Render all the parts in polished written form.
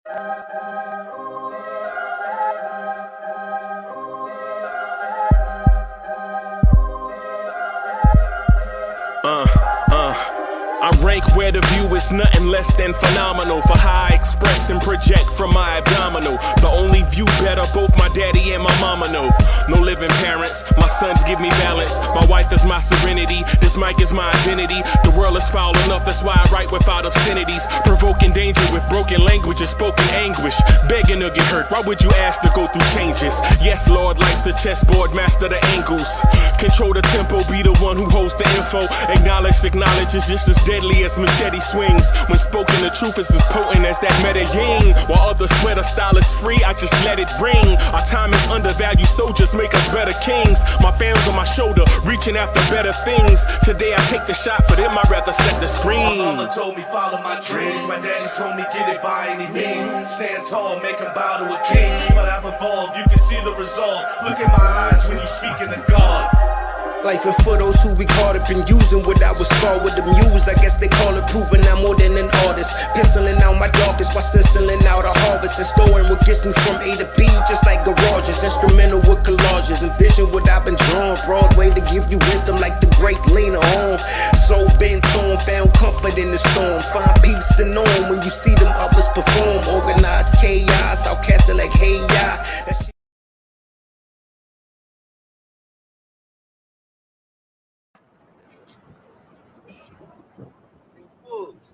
I rank where the view is nothing less than phenomenal. For how I express and project from my abdominal. The only view better, both my daddy and my mama know. No living parents, my sons give me balance. My wife is my serenity, this mic is my identity. The world is foul enough, that's why I write without obscenities. Provoking danger with broken language and spoken anguish. Begging to get hurt, why would you ask to go through changes? Yes, Lord, life's a chessboard, master the angles. Control the tempo, be the one who holds the info. Acknowledge is just as deadly as machete swings. When spoken, the truth is as potent as that Medellin. While others swear the style is free, I just let it ring. Our time is undervalued, soldiers make us better kings. My fans on my shoulder, reaching after better things. Today I take the shot, for them I'd rather set the screen. My mama told me follow my dreams. My daddy told me get it by any means. Stand tall, make him bow to a king. But I've evolved, you can see the resolve. Look in my eyes when you speaking to God. Life and for those who we caught up in using what I was taught with the muse. I guess they call it proving I'm more than an artist. Penciling out my darkest while stenciling out a harvest. And storing what gets me from A to B, just like garages. Instrumental with collages. Envision what I've been drawing. Broadway to give you rhythm like the great Lena Horne. So bent on, found comfort in the storm. Find peace and on when you see them others perform. Organized chaos, outcasted like hey ya.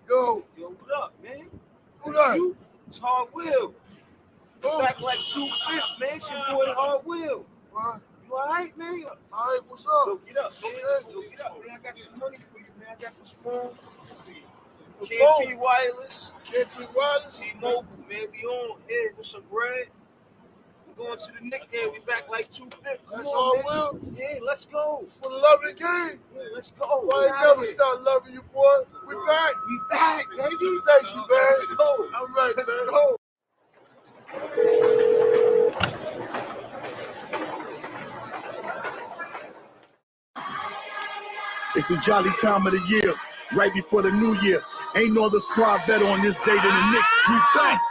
Yo, what up, man? What up? It's Hard Will. Back like 2/5, man. It's your boy Hard Will. What? You alright, man? Alright, what's up? Yo, get up, man. Yo, get up, man. I got some money for you, man. I got this phone. Let's see. The KT phone? Wireless. KT Wireless? T-Mobile, man. We on here with some bread. We're going to the Knicks game. We back like 2/5. That's Hard Will? Yeah, let's go. For the love of the game? Yeah, let's go. Well, I ain't never stop loving you, boy. We back. We back, baby. Thank you, man. Let's go. All right, Let's man. go. It's a jolly time of the year, right before the new year. Ain't no other squad better on this day than the Knicks. We back.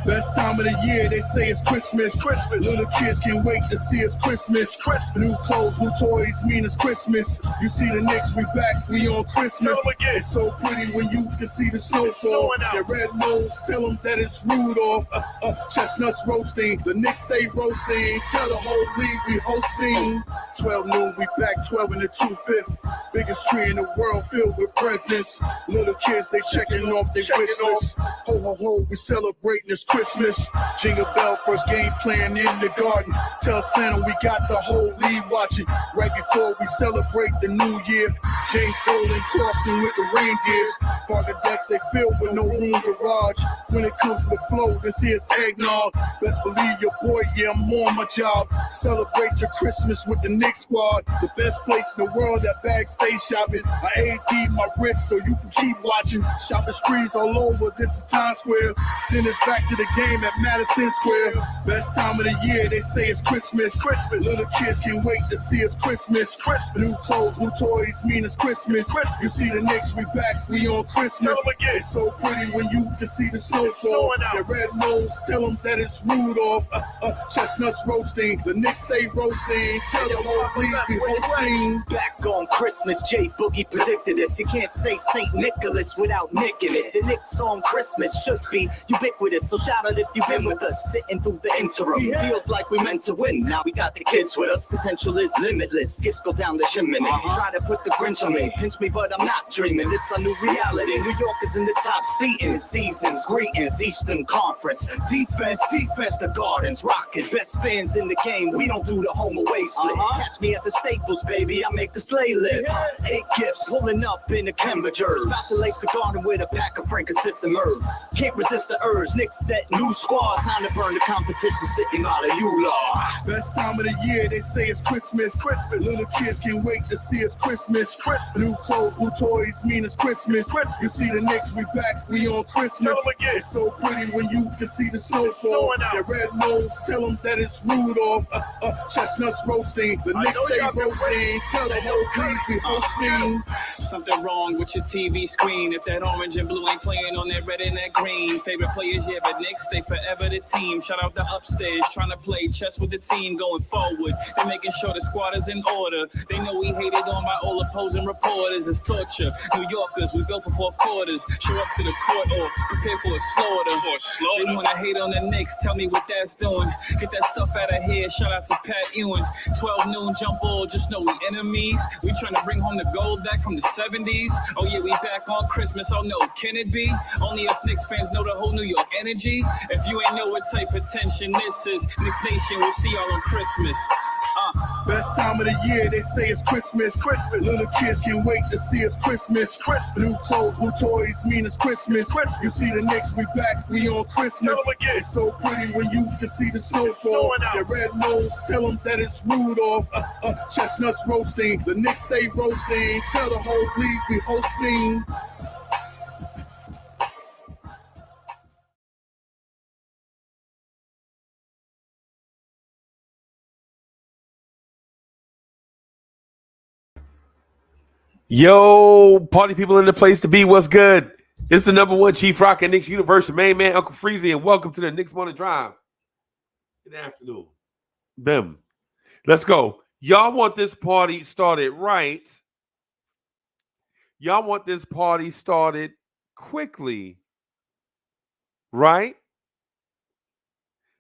Best time of the year, they say it's Christmas. Little kids can't wait to see it's Christmas. New clothes, new toys, mean it's Christmas. You see the Knicks, we back, we on Christmas. It's so pretty when you can see the snowfall. Their red nose, tell them that it's Rudolph. Chestnuts roasting, the Knicks stay roasting. Tell the whole league we hosting. 12 noon, we back 12 in the 2/5. Biggest tree in the world filled with presents. Little kids, they checking off their wish list. Ho, ho, ho, we celebrating this Christmas. Jingle bell, first game playing in the garden. Tell Santa we got the whole league watching. Right before we celebrate the new year. James Dolan crossing with the reindeers. Parker decks, they filled with no room garage. When it comes to the flow, this here's eggnog. Best believe your boy, yeah, I'm on my job. Celebrate your Christmas with the Knicks squad. The best place in the world, that bag stay shopping. I AD my wrist so you can keep watching. Shopping sprees all over, this is Times Square. Then it's back to the game at Madison Square. Best time of the year, they say it's Christmas. Little kids can't wait to see it's Christmas. New clothes, new toys, mean it's Christmas. You see the Knicks, we back, we on Christmas. It's so pretty when you can see the snowfall. Their red nose, tell them that it's Rudolph. Chestnuts roasting, the Knicks stay roasting. Tell the whole league we hosting. Back on Christmas, J Boogie predicted this. You can't say St. Nicholas without nicking it. The Knicks on Christmas should be ubiquitous. So shout out if you've been with us, sitting through the interim. Feels like we meant to win. Now we got the kids with us. Potential is limitless. Gifts go down the chimney. Try to put the Grinch on me. Pinch me, but I'm not dreaming. It's a new reality. New York is in the top seating. Seasons, greetings, Eastern Conference. Defense, the Gardens rocking. Best fans in the game. We don't do the home away split. Catch me at the Staples, baby. I make the sleigh live. 8 gifts pulling up in the Cambridgers. About to lace the garden with a pack of frankincense and myrrh. Can't resist the urge. Knicks set new squad. Time to burn the competition. Sitting out of you, Lord. Best time of the year, they say it's Christmas. Little kids can't wait to see it's Christmas. New clothes, new toys, mean it's Christmas. You see the Knicks, we back, we on Christmas. It's so pretty when you can see the snowfall. Their red nose, tell them that it's Rudolph. Chestnuts roasting, the Knicks stay roasting. Tell the whole league we hosting. something wrong with your TV screen. If that orange and blue ain't playing on that red and that green. Favorite players, yeah, but Knicks, they forever the team. Shout out the upstairs, trying to play chess with the team going forward. They're making sure the squad is in order. They know we hated on by all opposing reporters. It's torture. New Yorkers, we built for fourth quarters. Show up to the court or prepare for a slaughter. They want to hate on the Knicks, tell me what that's doing. Get that stuff out of here, shout out to Pat Ewing. 12 noon jump ball, just know we enemies. We trying to bring home the gold back from the 70s. Oh yeah, we back on Christmas, oh no, can it be? Only us Knicks fans know the whole New York energy. If you ain't know what type of tension this is, Knicks Nation, we'll see y'all on Christmas. Best time of the year, they say it's Christmas. Little kids can't wait to see it's Christmas. New clothes, new toys, mean it's Christmas. You see the Knicks, we back, we on Christmas. It's so pretty when you can see the snowfall. Their red nose, tell them that it's Rudolph. Chestnuts roasting, the Knicks stay roasting. Tell the whole league we hosting. Yo, party people in the place to be. What's good? It's the number one Chief Rock at Knicks Universe, your main man, Uncle Freezy, and welcome to the Knicks Morning Drive. Good afternoon. Bim. Let's go. Y'all want this party started right. Y'all want this party started quickly. Right?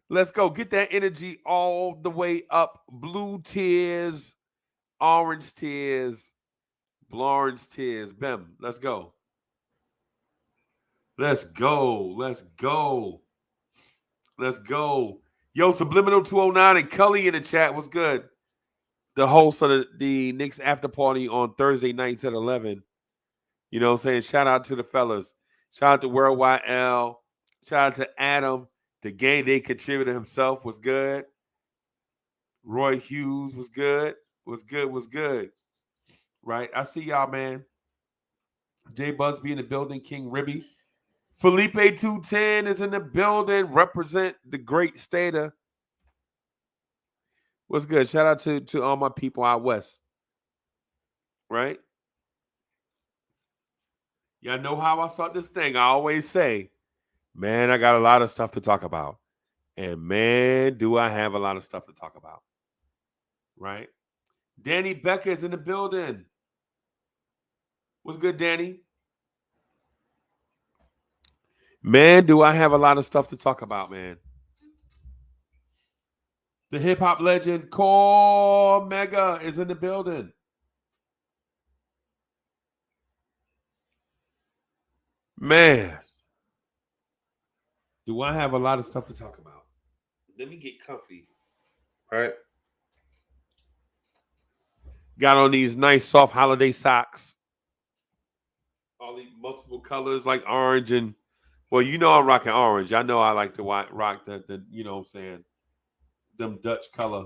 Let's go. Get that energy all the way up. Blue tears, orange tears. Lawrence tears. Bim. Let's go. Let's go. Let's go. Let's go. Yo, Subliminal 209 and Cully in the chat. What's good? The host of the Knicks after party on Thursday nights at 11. You know what I'm saying? Shout out to the fellas. Shout out to Worldwide L. Shout out to Adam. The game day contributor himself was good. Roy Hughes was good. Was good. Right? I see y'all, man. Jay Busby in the building. King Ribby. Felipe 210 is in the building. Represent the great Stater. What's good? Shout out to all my people out west. Right? Y'all know how I start this thing. I always say, man, I got a lot of stuff to talk about. And man, do I have a lot of stuff to talk about. Right? Danny Becker is in the building. What's good, Danny? Man, do I have a lot of stuff to talk about, man. The hip-hop legend, Core Mega, is in the building. Man, do I have a lot of stuff to talk about. Let me get comfy. All right. Got on these nice soft holiday socks. All these multiple colors like orange and, well, you know I'm rocking orange. I know I like to rock the you know what I'm saying, them Dutch color.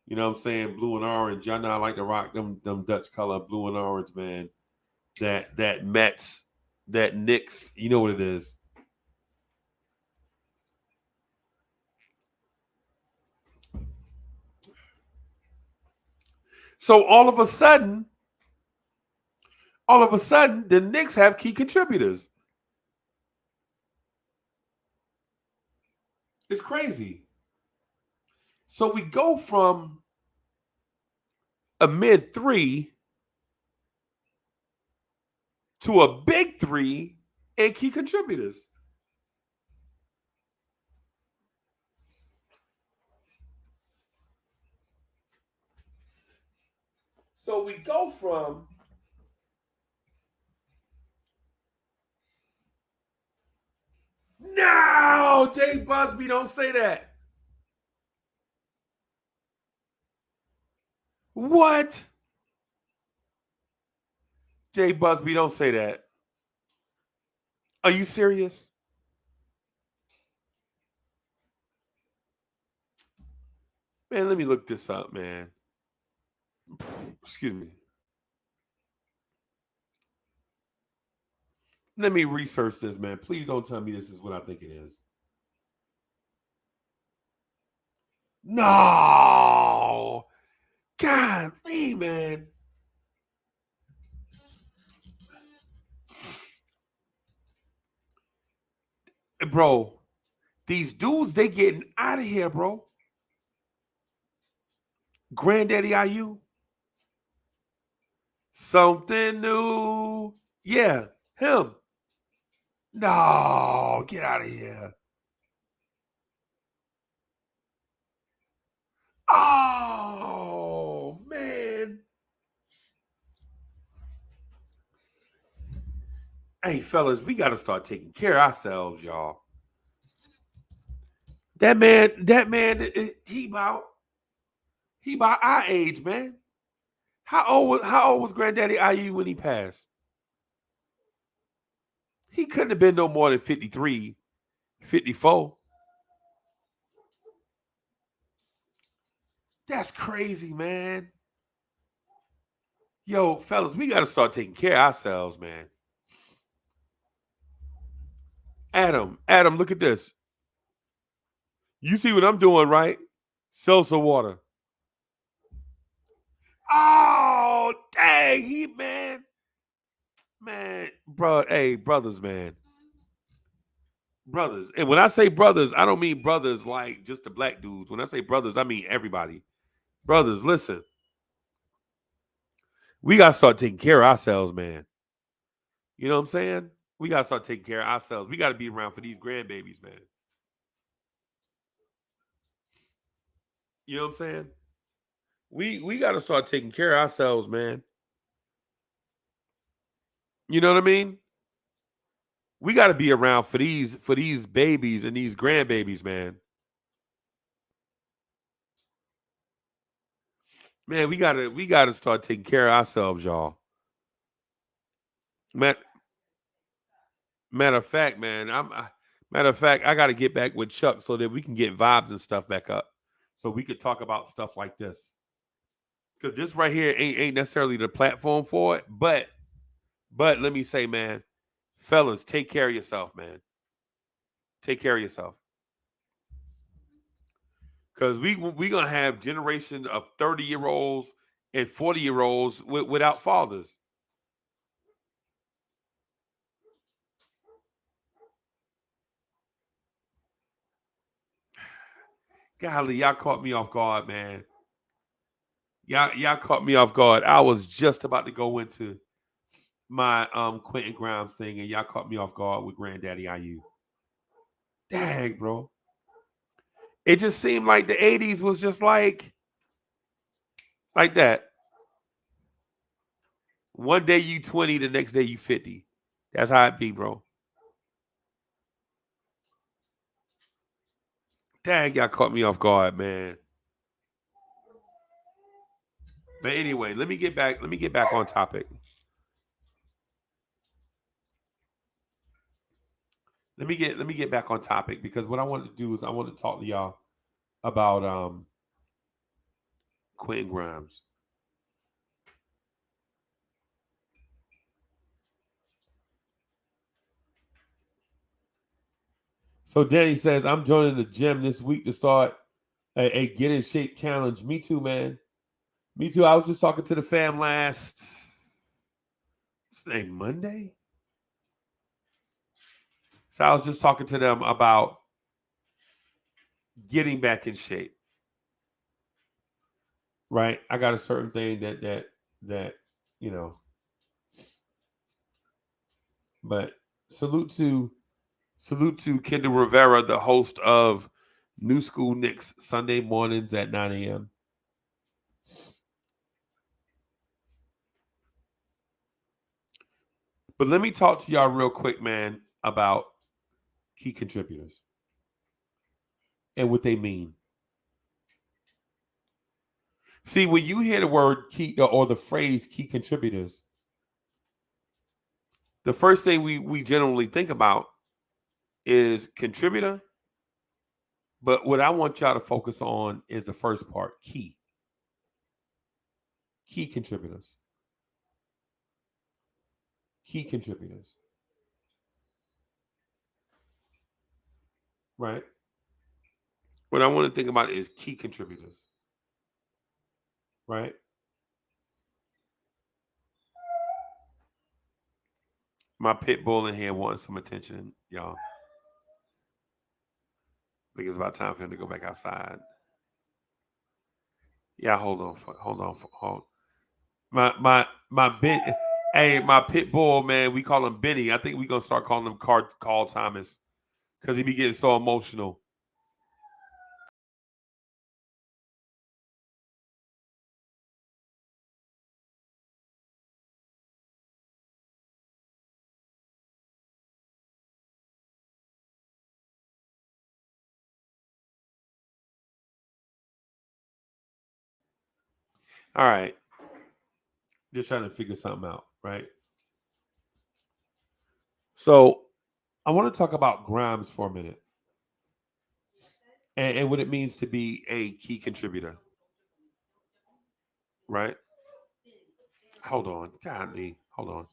You know what I'm saying, blue and orange. Y'all know I like to rock them Dutch color, blue and orange, man. That Mets, that Knicks, you know what it is. So all of a sudden, the Knicks have key contributors. It's crazy. So we go from a mid 3 to a big 3 and key contributors. So we go from no, Jay Busby, don't say that. What? Jay Busby, don't say that. Are you serious? Man, let me look this up, man. Excuse me. Let me research this, man. Please don't tell me this is what I think it is. No. God, man. Bro, these dudes, they getting out of here, bro. Granddaddy IU. Something new. Yeah, him. No, get out of here. Oh, man. Hey, fellas, we got to start taking care of ourselves, y'all. That man, he about our age, man. How old was Granddaddy IU when he passed? He couldn't have been no more than 53, 54. That's crazy, man. Yo, fellas, we got to start taking care of ourselves, man. Adam, look at this. You see what I'm doing, right? Seltzer water. Oh, dang, man, bro, hey, brothers, man. Brothers. And when I say brothers, I don't mean brothers like just the black dudes. When I say brothers, I mean everybody. Brothers, listen. We got to start taking care of ourselves, man. You know what I'm saying? We got to start taking care of ourselves. We got to be around for these grandbabies, man. You know what I'm saying? We got to start taking care of ourselves, man. You know what I mean? We got to be around for these babies and these grandbabies, man. Man, we gotta start taking care of ourselves, y'all. Matter of fact, man, I got to get back with Chuck so that we can get vibes and stuff back up, so we could talk about stuff like this. Because this right here ain't necessarily the platform for it, but let me say, man, fellas, take care of yourself, man. Take care of yourself. Because we gonna have generation of 30-year-olds and 40-year-olds without fathers. Golly, y'all caught me off guard, man. Y'all caught me off guard. I was just about to go into my Quentin Grimes thing, and y'all caught me off guard with Granddaddy IU. Dang, bro. It just seemed like the 80s was just like that. One day you 20, the next day you 50. That's how it be, bro. Dang, y'all caught me off guard, man. But anyway, let me get back on topic. Let me get back on topic, because what I wanted to do is I want to talk to y'all about Quentin Grimes. So Danny says, I'm joining the gym this week to start a get in shape challenge. Me too, man. Me too. I was just talking to the fam last Monday. So I was just talking to them about getting back in shape. Right? I got a certain thing that you know. But salute to Kendall Rivera, the host of New School Knicks Sunday mornings at 9 a.m. But let me talk to y'all real quick, man, about key contributors and what they mean. See, when you hear the word key or the phrase key contributors, the first thing we generally think about is contributor. But what I want y'all to focus on is the first part, key. Key contributors. Key contributors. Right? What I want to think about is key contributors. Right? My pit bull in here wants some attention, y'all. think it's about time for him to go back outside. Yeah, hold on. My pit bull, man, we call him Benny. I think we're gonna start calling him Carl Thomas because he be getting so emotional. All right. Just trying to figure something out, right? So I want to talk about Grimes for a minute and what it means to be a key contributor, right? Hold on. Godly. Hold on.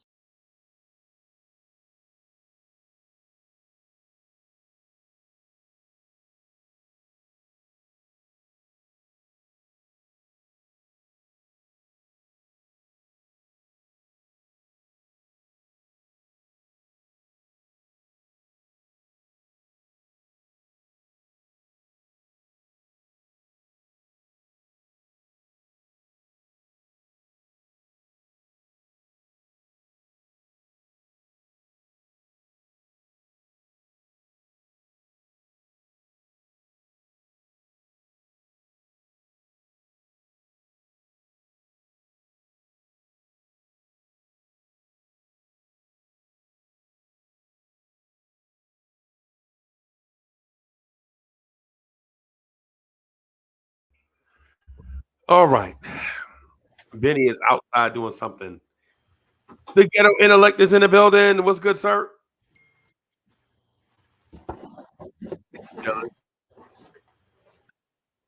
All right. Benny is outside doing something. The ghetto intellect is in the building. What's good, sir?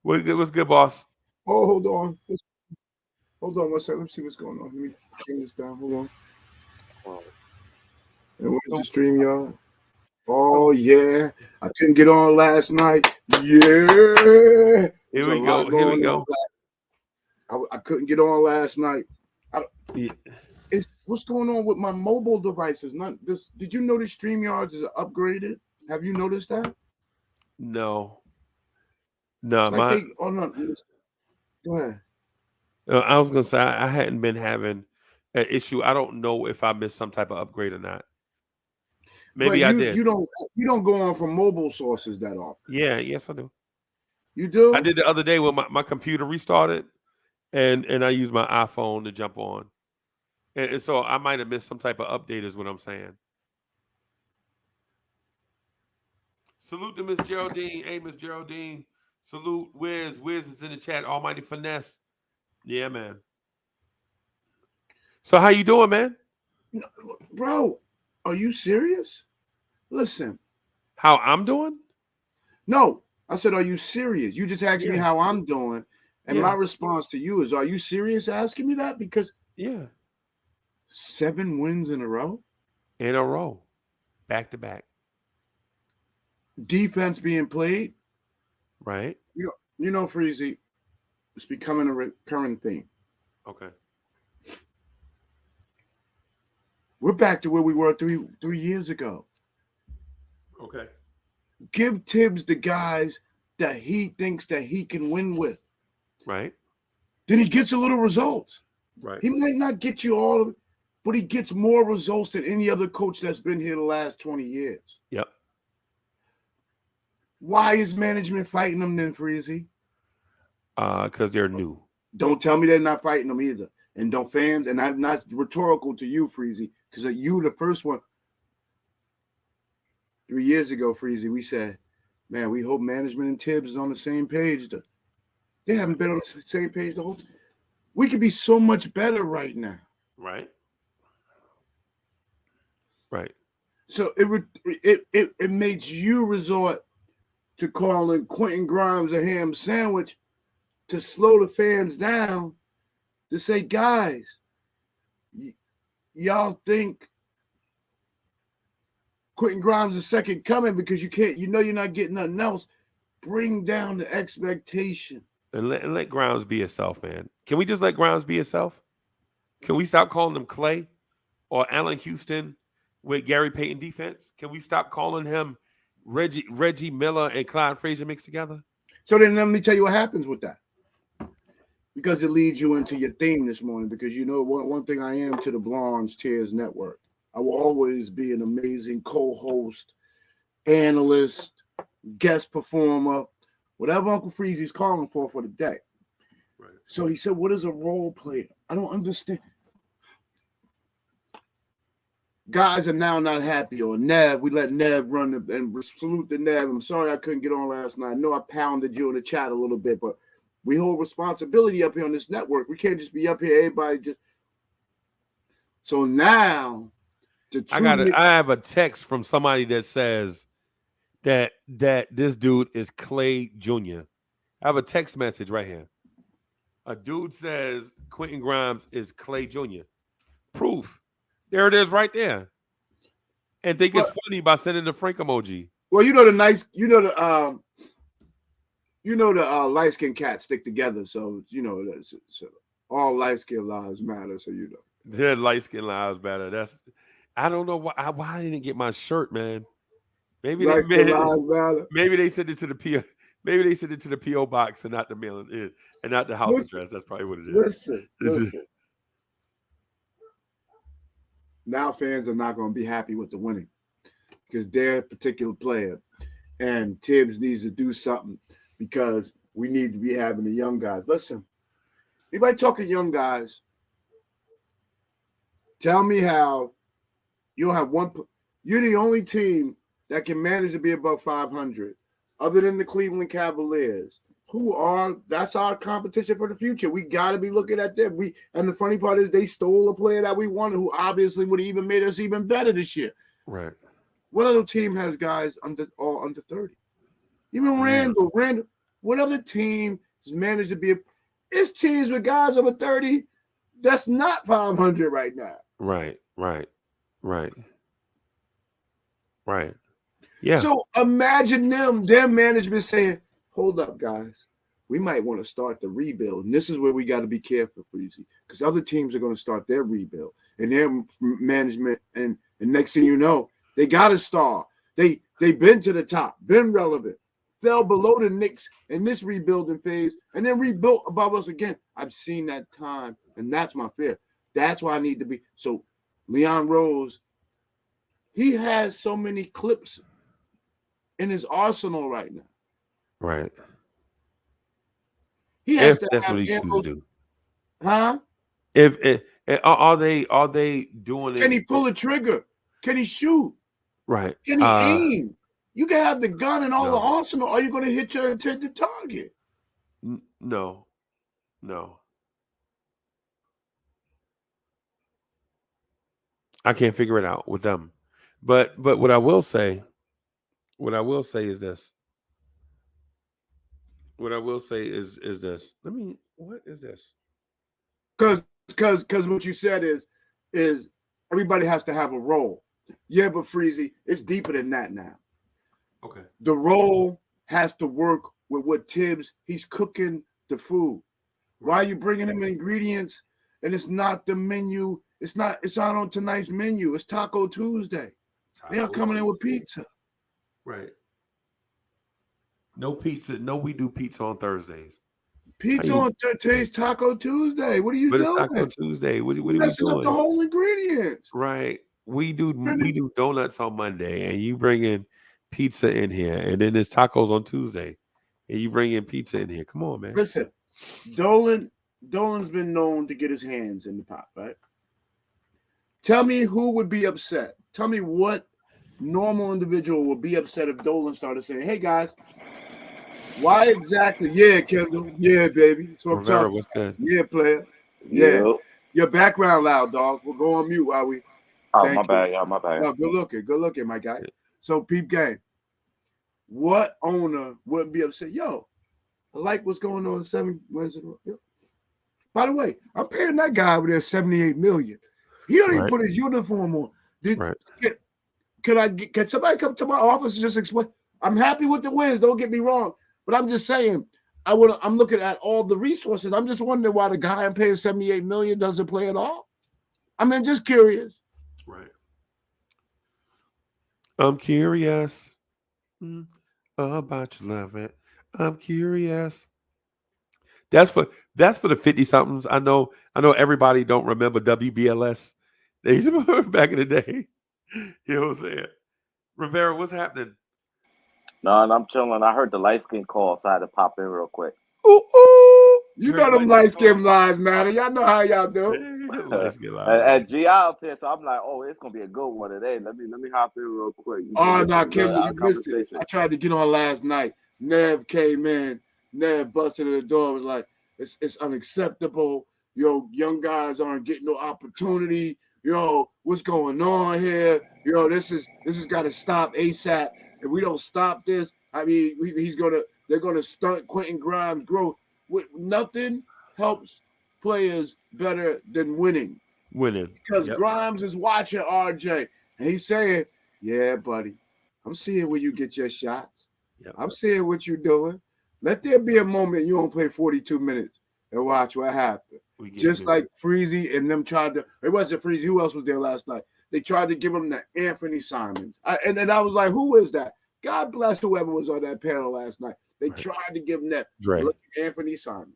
What's good, boss? Oh, hold on. Hold on one second. Let me see what's going on. Let me turn this down. Hold on. And where's the stream, y'all? Oh, yeah. I couldn't get on last night. Yeah. Here we go. I couldn't get on last night. What's going on with my mobile devices? Did you notice StreamYards is upgraded? Have you noticed that? No. No, go ahead. I was gonna say I hadn't been having an issue. I don't know if I missed some type of upgrade or not. Maybe I did. You don't go on from mobile sources that often. Yeah, yes, I do. You do? I did the other day when my computer restarted, and I used my iPhone to jump on, and so I might have missed some type of update. Is what I'm saying. Salute to Miss Geraldine. Hey, Miss Geraldine. Salute Wiz. Wiz is in the chat. Almighty Finesse. Yeah, man. So how you doing, man? Bro, are you serious? Listen. How I'm doing? No, I said, are you serious? You just asked me how I'm doing. And my response to you is, are you serious asking me that? Because 7 wins in a row? In a row. Back to back. Defense being played. Right. You know, Freezy, it's becoming a recurring theme. Okay. We're back to where we were three years ago. Okay. Give Tibbs the guys that he thinks that he can win with. Right. Then he gets a little results. Right. He might not get you all of it, but he gets more results than any other coach that's been here the last 20 years. Yep. Why is management fighting them then, Freezy? Because they're new. Don't tell me they're not fighting them either. And don't fans, and I'm not rhetorical to you, Freezy, because you the first one. 3 years ago, Freezy, we said, man, we hope management and Tibbs is on the same page. They haven't been on the same page the whole time. We could be so much better right now. Right. Right. So it makes you resort to calling Quentin Grimes a ham sandwich to slow the fans down, to say, guys, y'all think Quentin Grimes is second coming because you're not getting nothing else. Bring down the expectation. And let Grimes be himself, man. Can we just let Grimes be himself? Can we stop calling him Clay or Allen Houston with Gary Payton defense? Can we stop calling him Reggie Miller and Clyde Frazier mixed together. So then let me tell you what happens with that. Because it leads you into your theme this morning. Because you know one thing I am to the Blondes Tears Network. I will always be an amazing co-host, analyst, guest performer, whatever Uncle Freezy's calling for the day. Right. So he said, what is a role player? I don't understand. Guys are now not happy. Or Nev, we let Nev run and salute the Nev. I'm sorry I couldn't get on last night. I know I pounded you in the chat a little bit, but we hold responsibility up here on this network. We can't just be up here, everybody just. So now, I have a text from somebody that says that this dude is Clay Jr. I have a text message right here. A dude says Quentin Grimes is Clay Jr. Proof. There it is right there. And think it's funny by sending the Frank emoji. Well, the light-skinned cats stick together. So, so all light-skinned lives matter. So, Yeah, light-skinned lives matter. I don't know why I didn't get my shirt, man. Maybe they sent it to the PO. Maybe they sent it to the PO box and not the mail and not the house address. That's probably what it is. Listen. Now fans are not going to be happy with the winning because they're a particular player, and Tibbs needs to do something because we need to be having the young guys. Listen, anybody talking young guys, tell me how you'll have one. You're the only team that can manage to be above 500, other than the Cleveland Cavaliers, that's our competition for the future. We got to be looking at them. And the funny part is they stole a player that we wanted, who obviously would have even made us even better this year. Right. What other team has guys under 30? Even Randall. What other team has managed to be? It's teams with guys over 30 that's not 500 right now. Right. Yeah. So imagine their management saying, hold up, guys. We might want to start the rebuild. And this is where we got to be careful, Freezy, because other teams are going to start their rebuild. And their management, and next thing you know, they got a star. They've been to the top, been relevant, fell below the Knicks in this rebuilding phase, and then rebuilt above us again. I've seen that time, and that's my fear. That's why I need to be. So Leon Rose, he has so many clips in his arsenal right now. Right. He has if that's what he chooses to do. Huh? Are they doing it? Can he pull a trigger? Can he shoot? Right. Can he aim? You can have the gun and all the arsenal. Are you going to hit your intended target? No. I can't figure it out with them. But what I will say is this. What I will say is this. What is this? Because what you said is everybody has to have a role. Yeah, but Freezy, it's deeper than that now. Okay. The role has to work with what Tibbs, he's cooking the food. Why are you bringing him ingredients and it's not the menu? It's not on tonight's menu. It's Taco Tuesday. They are coming in with pizza. Right. No pizza. No, we do pizza on Thursdays. Pizza on today's Taco Tuesday. What are you doing? It's Taco Tuesday. What are we messing doing? Up the whole ingredients. Right. We do donuts on Monday, and you bring in pizza in here, and then there's tacos on Tuesday, and you bring in pizza in here. Come on, man. Listen, Dolan's been known to get his hands in the pot, right? Tell me who would be upset. Tell me what normal individual would be upset if Dolan started saying, "Hey guys, why exactly?" Yeah, Kendall. Yeah, baby. So Rivera, what's good? Yeah, player. Yeah. Yo. Your background loud, dog. We'll go on mute while we. Oh, my bad, y'all. My bad. Oh, good looking, my guy. So, peep game. What owner wouldn't be upset? Yo, I like what's going on 7 Wednesday. By the way, I'm paying that guy over there $78 million. He don't even put his uniform on. Can somebody come to my office and just explain? I'm happy with the wins. Don't get me wrong, but I'm just saying. I'm looking at all the resources. I'm just wondering why the guy I'm paying $78 million doesn't play at all. I mean, just curious. Right. I'm curious. About your love it. I'm curious. That's for the 50 somethings. I know everybody don't remember WBLS. They used to remember back in the day. You know what I'm saying? Rivera, what's happening? No, I'm chilling. I heard the light skin call, so I had to pop in real quick. Ooh, ooh. You know them light skin lives matter. Y'all know how y'all do. Light skin lives. And GI up here, so I'm like, oh, it's gonna be a good one today. Let me hop in real quick. Oh no, Kimber, you missed it. I tried to get on last night. Nev came in. Nev busted in the door. Was like, it's unacceptable. Yo, young guys aren't getting no opportunity. Yo, what's going on here? Yo, this is got to stop ASAP. If we don't stop this, I mean, they're gonna stunt Quentin Grimes' growth. Nothing helps players better than winning. Because Grimes is watching RJ and he's saying, "Yeah, buddy, I'm seeing where you get your shots. I'm seeing what you're doing. Let there be a moment you don't play 42 minutes and watch what happens." Just like Freezy and them tried to. It wasn't Freezy. Who else was there last night? They tried to give him the Anthony Simons. And then I was like, who is that? God bless whoever was on that panel last night. They tried to give him that Anthony Simons.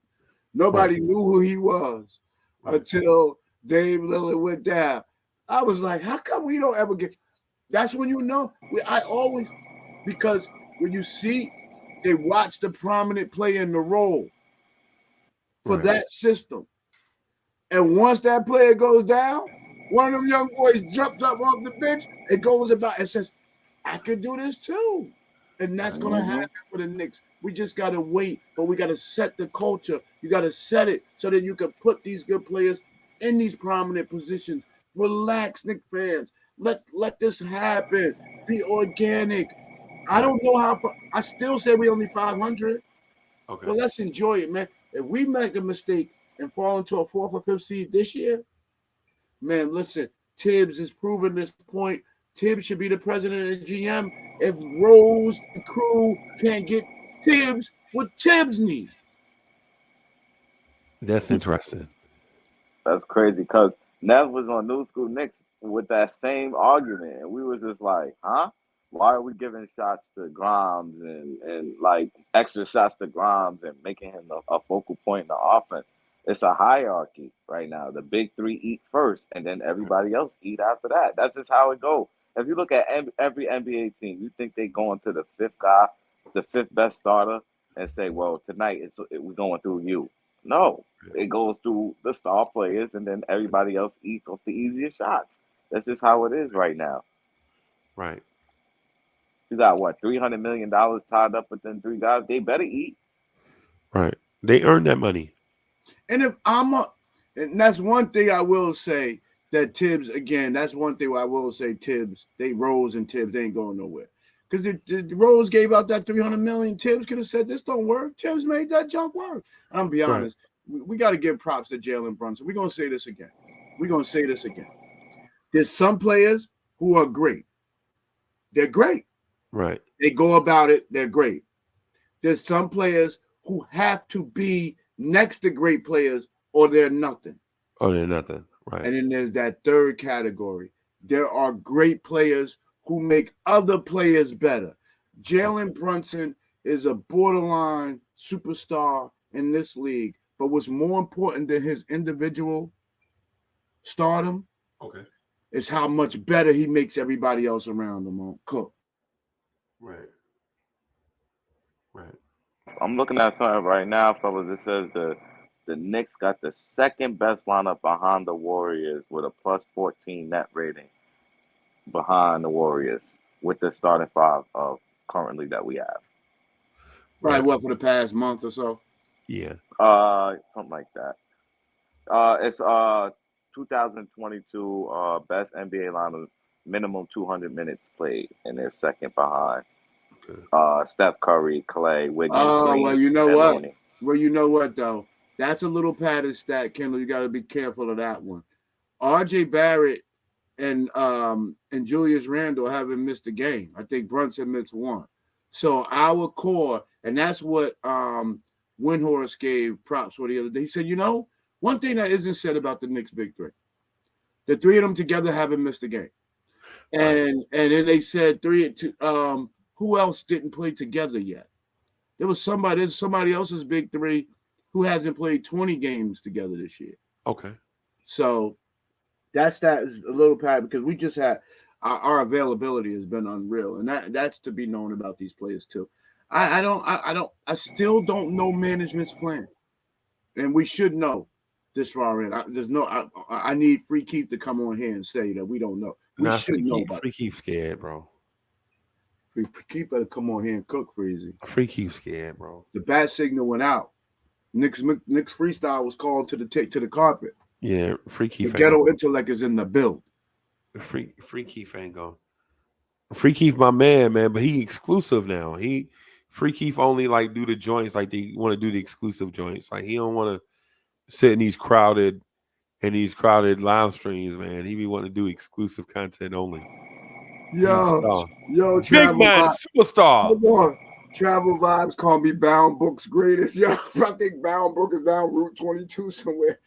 Nobody knew who he was until Dave Lillard went down. I was like, how come we don't ever get? That's when you know. Because when you see, they watch the prominent player in the role for that system. And once that player goes down, one of them young boys jumps up off the bench and goes about and says, I could do this too. And that's going to happen for the Knicks. We just got to wait, but we got to set the culture. You got to set it so that you can put these good players in these prominent positions. Relax, Knicks fans. Let this happen. Be organic. I don't know how. I still say we only 500. Okay. But let's enjoy it, man. If we make a mistake and fall into a 4th or 5th seed this year, man, listen, Tibbs has proven this point. Tibbs should be the president and GM. If Rose, the crew, can't get Tibbs, what Tibbs needs. That's interesting. That's crazy because Nev was on New School Knicks with that same argument, and we was just like, huh? Why are we giving shots to Grimes and like extra shots to Grimes and making him a focal point in the offense? It's a hierarchy right now. The big three eat first, and then everybody else eat after that. That's just how it goes. If you look at every NBA team, you think they going to the 5th guy, the 5th best starter, and say, well, tonight we're going through you. No, it goes through the star players, and then everybody else eats off the easier shots. That's just how it is right now. Right. You got what, $300 million tied up within 3 guys? They better eat. Right. They earn that money. And and that's one thing I will say that Tibbs, again, that's one thing I will say Tibbs, Rose and Tibbs, they ain't going nowhere. Because Rose gave out that $300 million. Tibbs could have said, this don't work. Tibbs made that jump work. I'm going to be honest. We got to give props to Jalen Brunson. We're going to say this again. There's some players who are great. They're great. Right. They go about it. They're great. There's some players who have to be next to great players or they're nothing. Right. And then there's that third category. There are great players who make other players better. Jalen Brunson is a borderline superstar in this league. But what's more important than his individual stardom is how much better he makes everybody else around him cook. Right. I'm looking at something right now, fellas. It says the Knicks got the 2nd best lineup behind the Warriors with a plus 14 net rating behind the Warriors with the starting 5 of currently that we have. Right, what, for the past month or so? Yeah. Something like that. It's 2022 best NBA lineup, minimum 200 minutes played, and they're 2nd behind. Steph Curry, Clay, Wiggins. Green, well, you know and what? Looney. Well, you know what, though? That's a little padded stat, Kendall. You got to be careful of that one. RJ Barrett and Julius Randle haven't missed a game. I think Brunson missed 1. So our core, and that's what Windhorst gave props for the other day. He said, one thing that isn't said about the Knicks' big three, the 3 of them together haven't missed a game. And then they said 3 and 2. who else didn't play together yet? There's somebody else's big three who hasn't played 20 games together this year. Okay. So that is a little bad because we just had our availability has been unreal, and that's to be known about these players too. I still don't know management's plan, and we should know this far in. I need Free Keith to come on here and say that we don't know. We should know. Free Keith scared, bro. Free Keith better come on here and cook Freezy. Free Keith scared, bro. The bat signal went out. Knicks freestyle was called to the carpet. Yeah, Free Keith. The ghetto intellect is in the build. Free Keith ain't going. Free Keith, my man, but he exclusive now. Free Keith only like do the joints like they want to do the exclusive joints. Like he don't want to sit in these crowded live streams, man. He be wanting to do exclusive content only. Yo, big man, superstar. Hold on. Travel Vibes call me Bound Book's greatest. Yo, I think Bound Book is down Route 22 somewhere.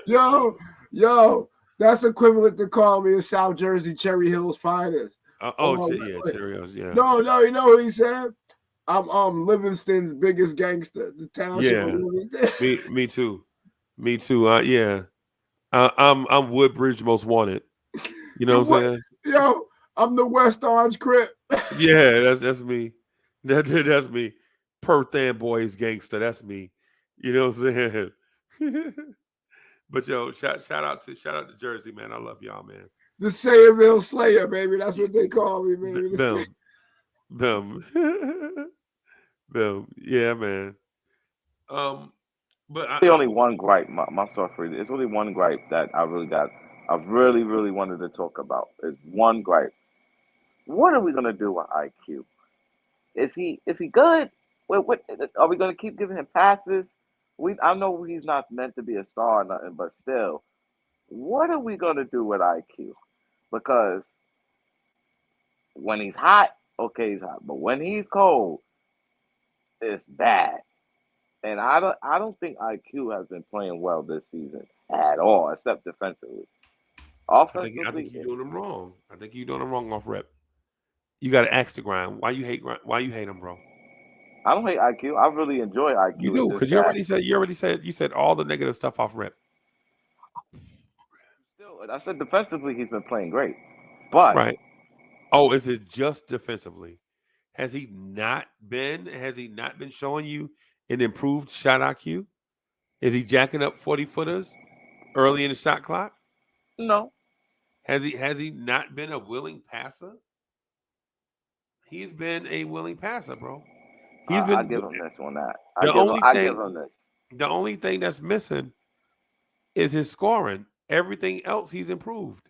Yo, that's equivalent to call me a South Jersey Cherry Hills finest. Cherry Hills, yeah. No, you know what he said? I'm Livingston's biggest gangster. The township of Livingston. Me too. Yeah. I'm Woodbridge most wanted. You know what I'm saying? Yo, I'm the West Orange Crip. Yeah, that's me. That's me. Perth and Boys gangster. That's me. You know what I'm saying? But yo, shout out to Jersey, man. I love y'all, man. The Sayreville Slayer, baby. That's what they call me, baby. Them. Yeah, man. But only one gripe. I'm sorry for it. It's only one gripe that I really wanted to talk about. Is one gripe. What are we gonna do with IQ? Is he good? What are we gonna keep giving him passes? I know he's not meant to be a star or nothing, but still, what are we gonna do with IQ? Because when he's hot, okay, he's hot, but when he's cold, it's bad. And I don't think IQ has been playing well this season at all, except defensively. Offensively, I think you're doing him wrong. I think you're doing him wrong off rep. You got to ask the grind. Why you hate him, bro? I don't hate IQ. I really enjoy IQ. You do, because you already said all the negative stuff off rep. Still, I said defensively he's been playing great, but right. Oh, is it just defensively? Has he not been showing you an improved shot IQ? Is he jacking up 40-footers early in the shot clock? No. Has he not been a willing passer? He's been a willing passer, bro. I give him this on that. I give him this. The only thing that's missing is his scoring. Everything else he's improved.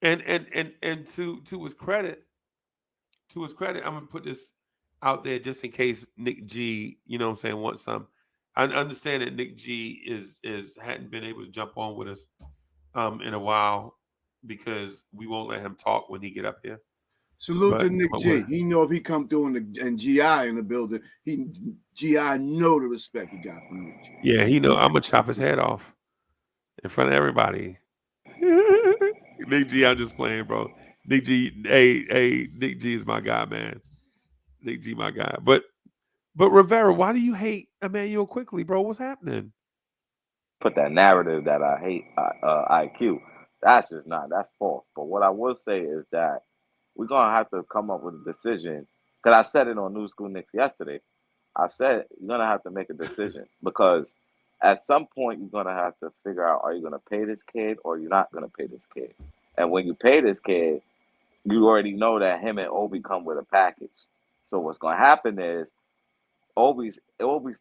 And to his credit, I'm gonna put this out there just in case Nick G, you know what I'm saying, wants some. I understand that Nick G hadn't been able to jump on with us in a while because we won't let him talk when he get up here. Salute to Nick G. He know if he come through and GI in the building, GI know the respect he got from Nick G. Yeah, he know I'm gonna chop his head off in front of everybody. Nick G, I'm just playing, bro. Nick G, hey, Nick G is my guy, man. Nick G, my guy. But Rivera, why do you hate Emmanuel Quickley, bro? What's happening? Put that narrative that I hate IQ. That's false. But what I will say is that we're gonna have to come up with a decision. Because I said it on New School Knicks yesterday. I said you're gonna have to make a decision because at some point you're gonna have to figure out, are you gonna pay this kid or you're not gonna pay this kid? And when you pay this kid, you already know that him and Obi come with a package. So what's gonna happen is Obi's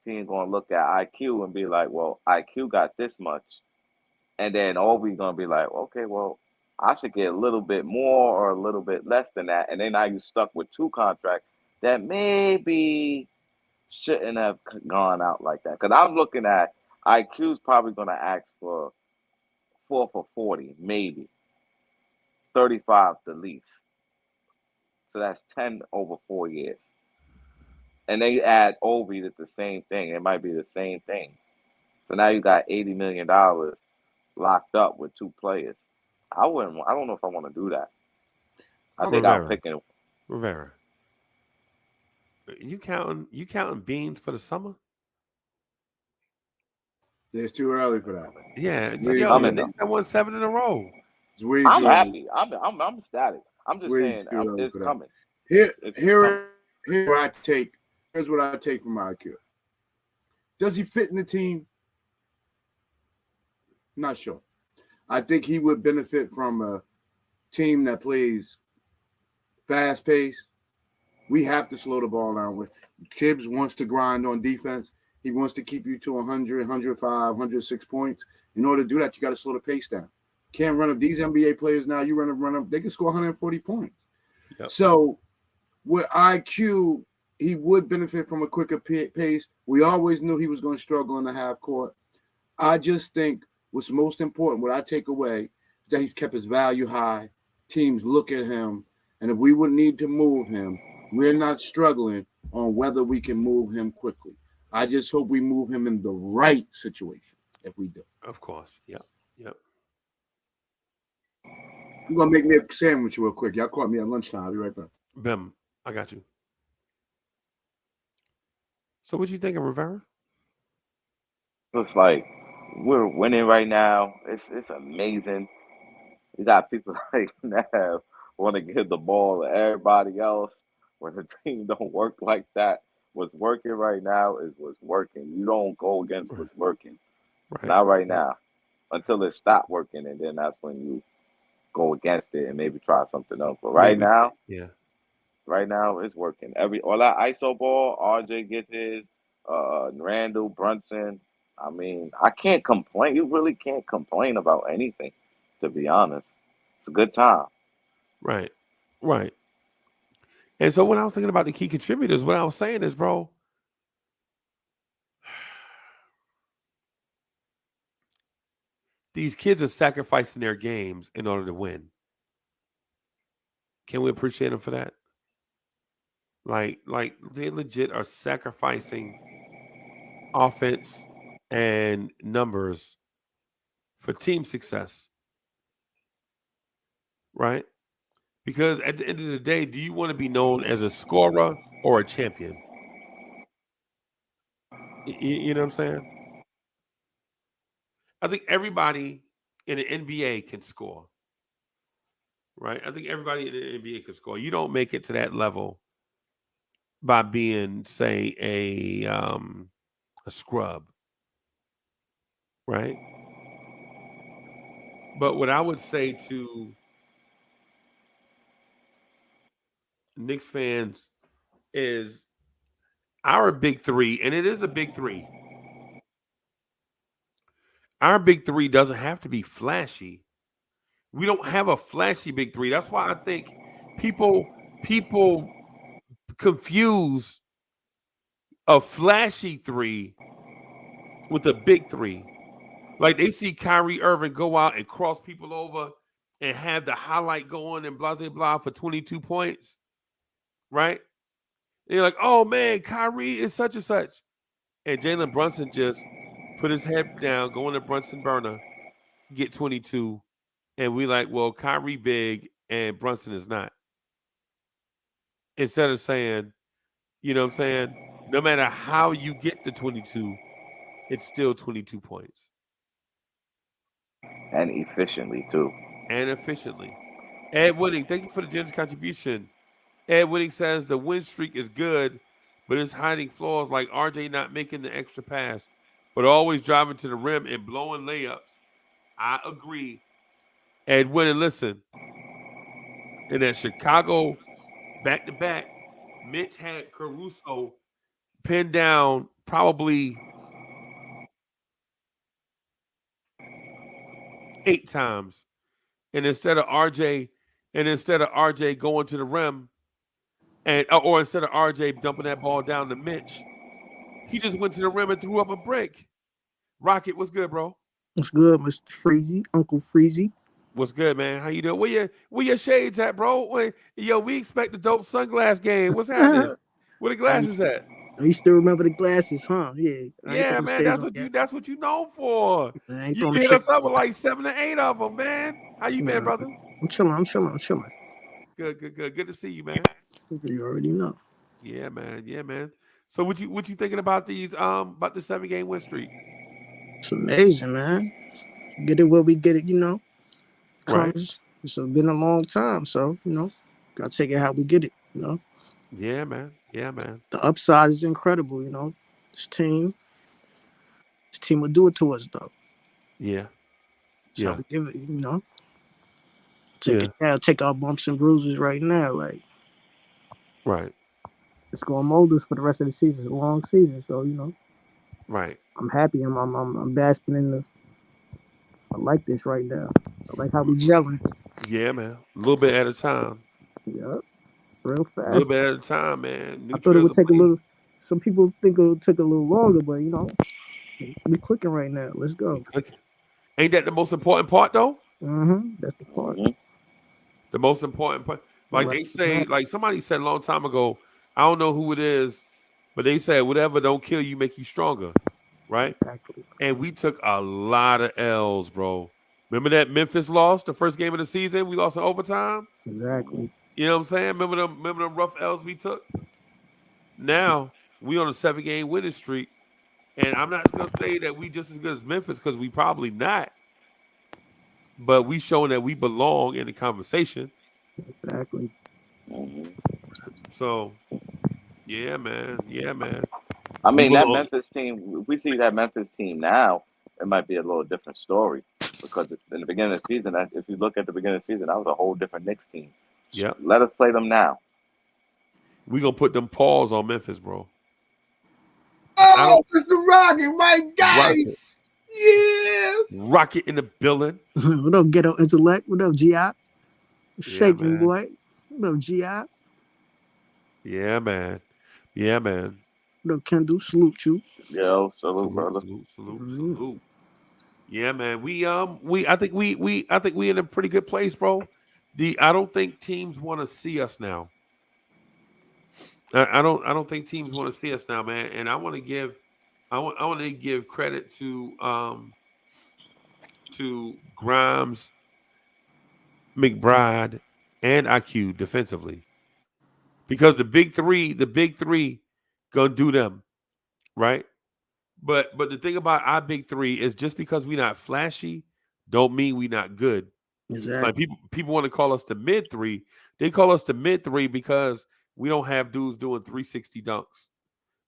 team gonna look at IQ and be like, well, IQ got this much, and then Obi's gonna be like, okay, well, I should get a little bit more or a little bit less than that, and then now you stuck with two contracts that maybe shouldn't have gone out like that. Because I'm looking at IQ's probably gonna ask for 4 for 40, maybe 35 the least. So that's 10 over 4 years. And they add Obi to the same thing. It might be the same thing. So now you got $80 million locked up with two players. I wouldn't. I don't know if I want to do that. I think Rivera. I'll pick him. Rivera. You counting beans for the summer? It's too early for that. Yeah, Yo, the Knicks have won 7 in a row. It's way I'm too happy. I'm ecstatic. I'm just way saying too early it's for that. coming. Here's what I take. Here's what I take from IQ. Does he fit in the team? Not sure. I think he would benefit from a team that plays fast pace. We have to slow the ball down. With Tibbs wants to grind on defense. He wants to keep you to 100, 105, 106 points. In order to do that, you got to slow the pace down. Can't run up these NBA players now. You run up, they can score 140 points. Yep. So with IQ, he would benefit from a quicker pace. We always knew he was going to struggle in the half court. I just think what's most important, what I take away, is that he's kept his value high. Teams look at him, and if we would need to move him, we're not struggling on whether we can move him quickly. I just hope we move him in the right situation if we do. Of course. Yep. I'm going to make me a sandwich real quick. Y'all caught me at lunchtime. I'll be right back. Bim, I got you. So what you think of Rivera? Looks like we're winning right now. It's amazing. You got people like Nav want to give the ball to everybody else when the team don't work like that. What's working right now is what's working. You don't go against what's working. Right. Not right now. Until it stopped working, and then that's when you go against it and maybe try something else. But right now it's working. All that ISO ball, RJ gets his, Randall, Brunson. I mean, I can't complain. You really can't complain about anything, to be honest. It's a good time. Right. And so when I was thinking about the key contributors, what I was saying is, bro, these kids are sacrificing their games in order to win. Can we appreciate them for that? Like they legit are sacrificing offense and numbers for team success. Right? Because at the end of the day, do you want to be known as a scorer or a champion? You know what I'm saying? I think everybody in the NBA can score. Right? I think everybody in the NBA can score. You don't make it to that level by being, say, a scrub. Right? But what I would say to Knicks fans is our big three, and it is a big three. Our big three doesn't have to be flashy. We don't have a flashy big three. That's why I think people confuse a flashy three with a big three. Like they see Kyrie Irving go out and cross people over and have the highlight going and blah, blah, blah for 22 points. Right? And you're like, oh, man, Kyrie is such and such. And Jalen Brunson just put his head down, go in the Brunson burner, get 22. And we like, well, Kyrie big and Brunson is not. Instead of saying, you know what I'm saying? No matter how you get the 22, it's still 22 points. And efficiently, too. And efficiently. Ed Wooding, thank you for the generous contribution. Ed Wooding says the win streak is good, but it's hiding flaws like RJ not making the extra pass, but always driving to the rim and blowing layups. I agree. Ed Wooding, listen. In that Chicago back-to-back, Mitch had Caruso pinned down probably 8 times. And instead of RJ going to the rim, or instead of RJ dumping that ball down to Mitch, he just went to the rim and threw up a brick. Rocket, what's good, bro? What's good, Mr. Freezy, Uncle Freezy? What's good, man? How you doing? Where your shades at, bro? We expect the dope sunglass game. What's happening? Where the glasses at? You still remember the glasses, huh? Yeah. Yeah, man. That's what you known for. You hit us up with like 7 or 8 of them, man. How you been, brother? I'm chilling. Good. Good to see you, man. You already know. Yeah, man. So what you thinking about these about the 7-game win streak? It's amazing, man. Get it where we get it, Right. Comes. It's been a long time, so gotta take it how we get it. Yeah, man. The upside is incredible. This team will do it to us though. Yeah. That's how Yeah. we give it. Take Yeah. it down, take our bumps and bruises right now. Like Right. it's gonna mold us for the rest of the season. It's a long season, so Right. I'm happy. I'm basking in the. I like this right now. I like how we gelling. Yeah, man. A little bit at a time. Yeah, real A little fast. bit at a time, man. New I thought it trails would of take a blazing. little. Some people think it would take a little longer, but we clicking right now. Let's go. Clicking. Ain't that the most important part, though? That's the part. The most important part. Like they say, like somebody said a long time ago, I don't know who it is, but they said whatever don't kill you make you stronger, right? Exactly. And we took a lot of L's, bro. Remember that Memphis loss, the first game of the season? We lost in overtime. Exactly. You know what I'm saying? Remember them rough L's we took? Now we on a 7-game winning streak. And I'm not gonna say that we just as good as Memphis because we probably not. But we showing that we belong in the conversation. Exactly. So, yeah, man. I mean, We that belong. Memphis team, if we see that Memphis team now, it might be a little different story. Because in the beginning of the season, if you look at the beginning of the season, that was a whole different Knicks team. Yeah. Let us play them now. We gonna put them paws on Memphis, bro. Oh, Mr. Rocket, my guy. Rocket. Yeah. Rocket in the building. What up, Ghetto Intellect? What up, GI? Shaking, man. boy. What up, GI? Yeah, man. What up, Kendall? Salute you. Yo, salute, brother. Salute. Yeah, man. I think we in a pretty good place, bro. I don't think teams want to see us now. I don't think teams want to see us now, man. And I want to give credit to Grimes, McBride, and IQ defensively. Because the big three gonna do them, right? But the thing about our big three is just because we not flashy, don't mean we not good. Exactly. Like people want to call us the mid three. They call us the mid three because we don't have dudes doing 360 dunks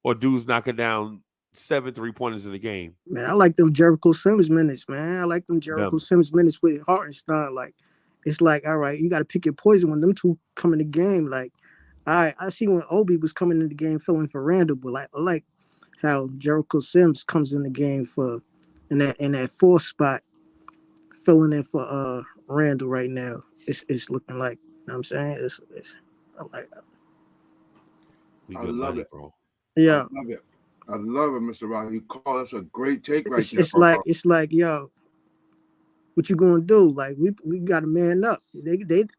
or dudes knocking down 7 3-pointers in the game. Man, I like them Jericho Sims minutes, man. I like them Jericho Sims minutes with Hartenstein. Like, it's like, all right, you got to pick your poison when them two come in the game. Like, I see when Obi was coming in the game filling for Randall, but I like how Jericho Sims comes in the game for in that 4th spot, filling in for Randall right now. It's looking like, you know what I'm saying? It's I like that. We good money, bro. Yeah. I love it, Mr. Rock. You call us a great take right there. It's like, yo, what you gonna do? Like we got to man up.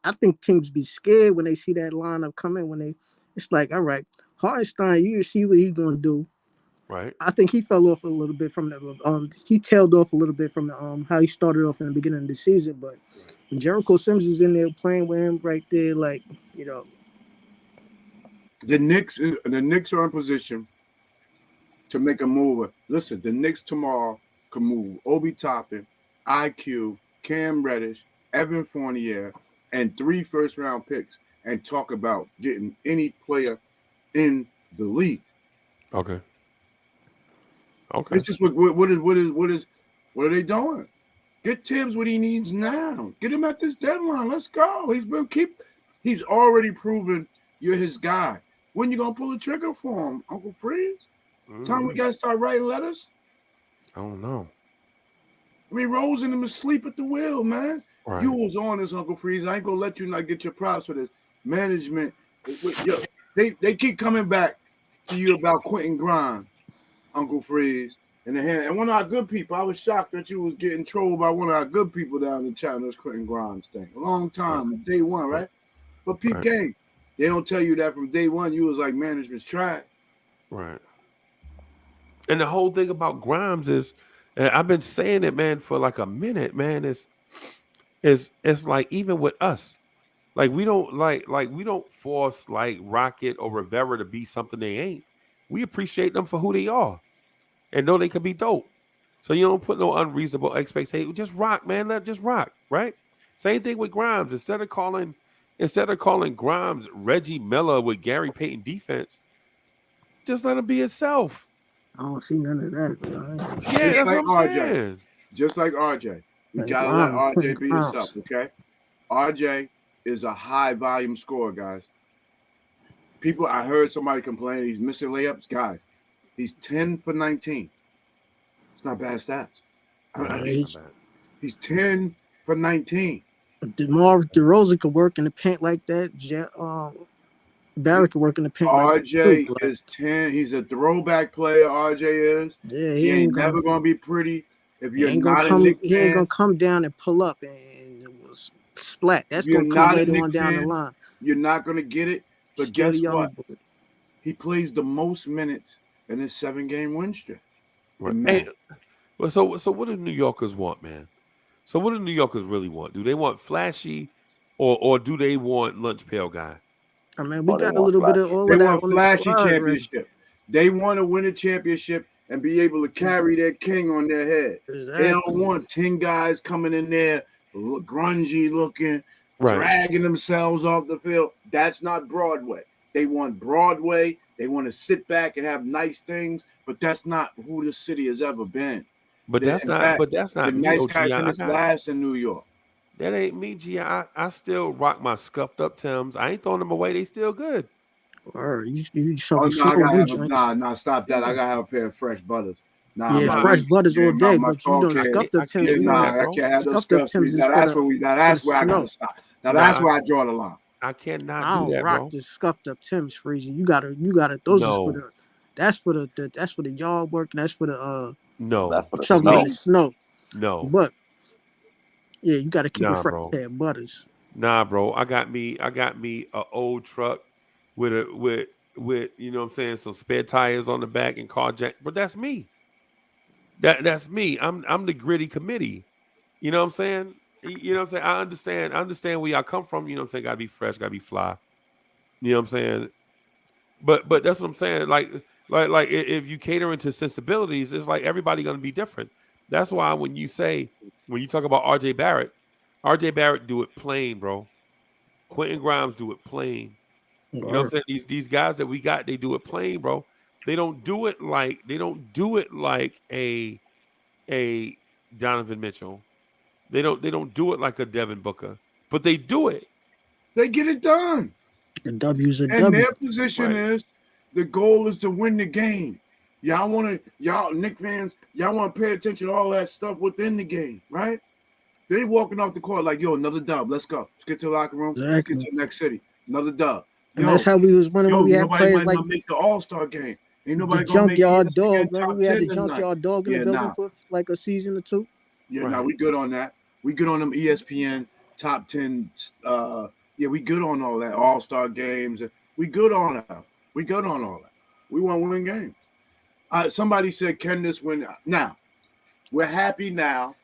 I think teams be scared when they see that lineup come in. It's like, all right, Hartenstein, you see what he's gonna do. Right. I think he fell off a little bit from the he tailed off a little bit from the how he started off in the beginning of the season. But when Jericho Sims is in there playing with him right there, like, the Knicks are in position to make a move. Listen, the Knicks tomorrow can move Obi Toppin, IQ, Cam Reddish, Evan Fournier, and 3 first-round picks, and talk about getting any player in the league. Okay. It's just what are they doing? Get Tibbs what he needs now. Get him at this deadline. Let's go. He's already proven you're his guy. When you gonna pull the trigger for him, Uncle Freeze? Time we gotta start writing letters. I don't know. I mean, Rose and him asleep at the wheel, man. Right. You was on this, Uncle Freeze. I ain't gonna let you not get your props for this. Management, yo, they keep coming back to you about Quentin Grimes, Uncle Freeze, and one of our good people. I was shocked that you was getting trolled by one of our good people down in China. This Quentin Grimes thing, a long time, day one, right? But Pete Gang, they don't tell you that from day one. You was like management's trash, right? And the whole thing about Grimes is, I've been saying it, man, for like a minute, man. Is It's like even with us, like we don't force like Rocket or Rivera to be something they ain't. We appreciate them for who they are and know they could be dope. So you don't put no unreasonable expectation. Just rock, man. Let just rock, right? Same thing with Grimes. Instead of calling Grimes Reggie Miller with Gary Payton defense, just let him be himself. I don't see none of that. Man. Yeah, Just that's like what I'm RJ. saying. Just like RJ. We Like gotta let Quentin RJ be Grimes. himself, okay? RJ is a high volume scorer, guys. I heard somebody complain he's missing layups. Guys, he's 10 for 19. It's not bad stats. He's 10 for 19. DeMar DeRozan could work in the paint like that. Barrett could work in the paint like that RJ too. is 10. He's a throwback player. RJ is. Yeah, he ain't never gonna be pretty. If you're not a Knicks fan, he ain't gonna come down and pull up and it was splat. That's if you're gonna come not a later Knicks on down the fan, line. you're not gonna get it. But Still a guess young what? boy. He plays the most minutes in his 7-game win stretch. Right. Hey, well, so what do New Yorkers want, man? So what do New Yorkers really want? Do they want flashy, or do they want lunch pail guy? I mean, we got a little bit of all They of that want on the flashy squad already. championship. They want to win a championship and be able to carry their king on their head. Exactly. They don't want 10 guys coming in there grungy looking, dragging themselves off the field. That's not Broadway. They want Broadway. They want to sit back and have nice things, but that's not who the city has ever been. But that's not the me. nice OG, guy finished last in New York. That ain't me, G. I still rock my scuffed up Timbs. I ain't throwing them away. They still good. Or you shovel Oh, slow them joints. nah, stop that. I gotta have a pair of fresh butters. Nah, Yeah, fresh butters all day, but you know, scuffed up Timbs. I can't have those scuffed Timbs. That's where I gotta stop. Now that's where I draw the line. I cannot I don't do that, rock bro. the scuffed up Timbs, Freezy. You gotta those is for the that's for the yard work and that's for the shoveling the snow. No. But yeah, you gotta keep a fresh bro. pair of butters. Nah, bro. I got me a old truck with you know what I'm saying, some spare tires on the back and car jack. But that's me. That's me. I'm the gritty committee. You know what I'm saying? You know what I'm saying? I understand where y'all come from. You know what I'm saying? Gotta be fresh, gotta be fly. You know what I'm saying? But that's what I'm saying. Like if you catering to sensibilities, it's like everybody gonna be different. That's why when you talk about RJ Barrett do it plain, bro. Quentin Grimes do it plain. You know what I'm saying? These guys that we got, they do it plain, bro. They don't do it like a Donovan Mitchell. They don't do it like a Devin Booker, but they do it. They get it done. The W's are and their position is the goal is to win the game. Y'all Knicks fans, y'all want to pay attention to all that stuff within the game, right? They walking off the court like, yo, another dub. Let's go. Let's get to the locker room. Exactly. Let's get to the next city. Another dub. And that's how we was winning when we had players like make the All-Star game. Ain't nobody the gonna junkyard make dog. Remember we had the junkyard dog in the building for like a season or two. Yeah, no, we good on that. We good on them ESPN top 10. We good on all that All-Star games. We good on that. We good on all that. We want to win games. Somebody said, "Can this win?" Now, we're happy now,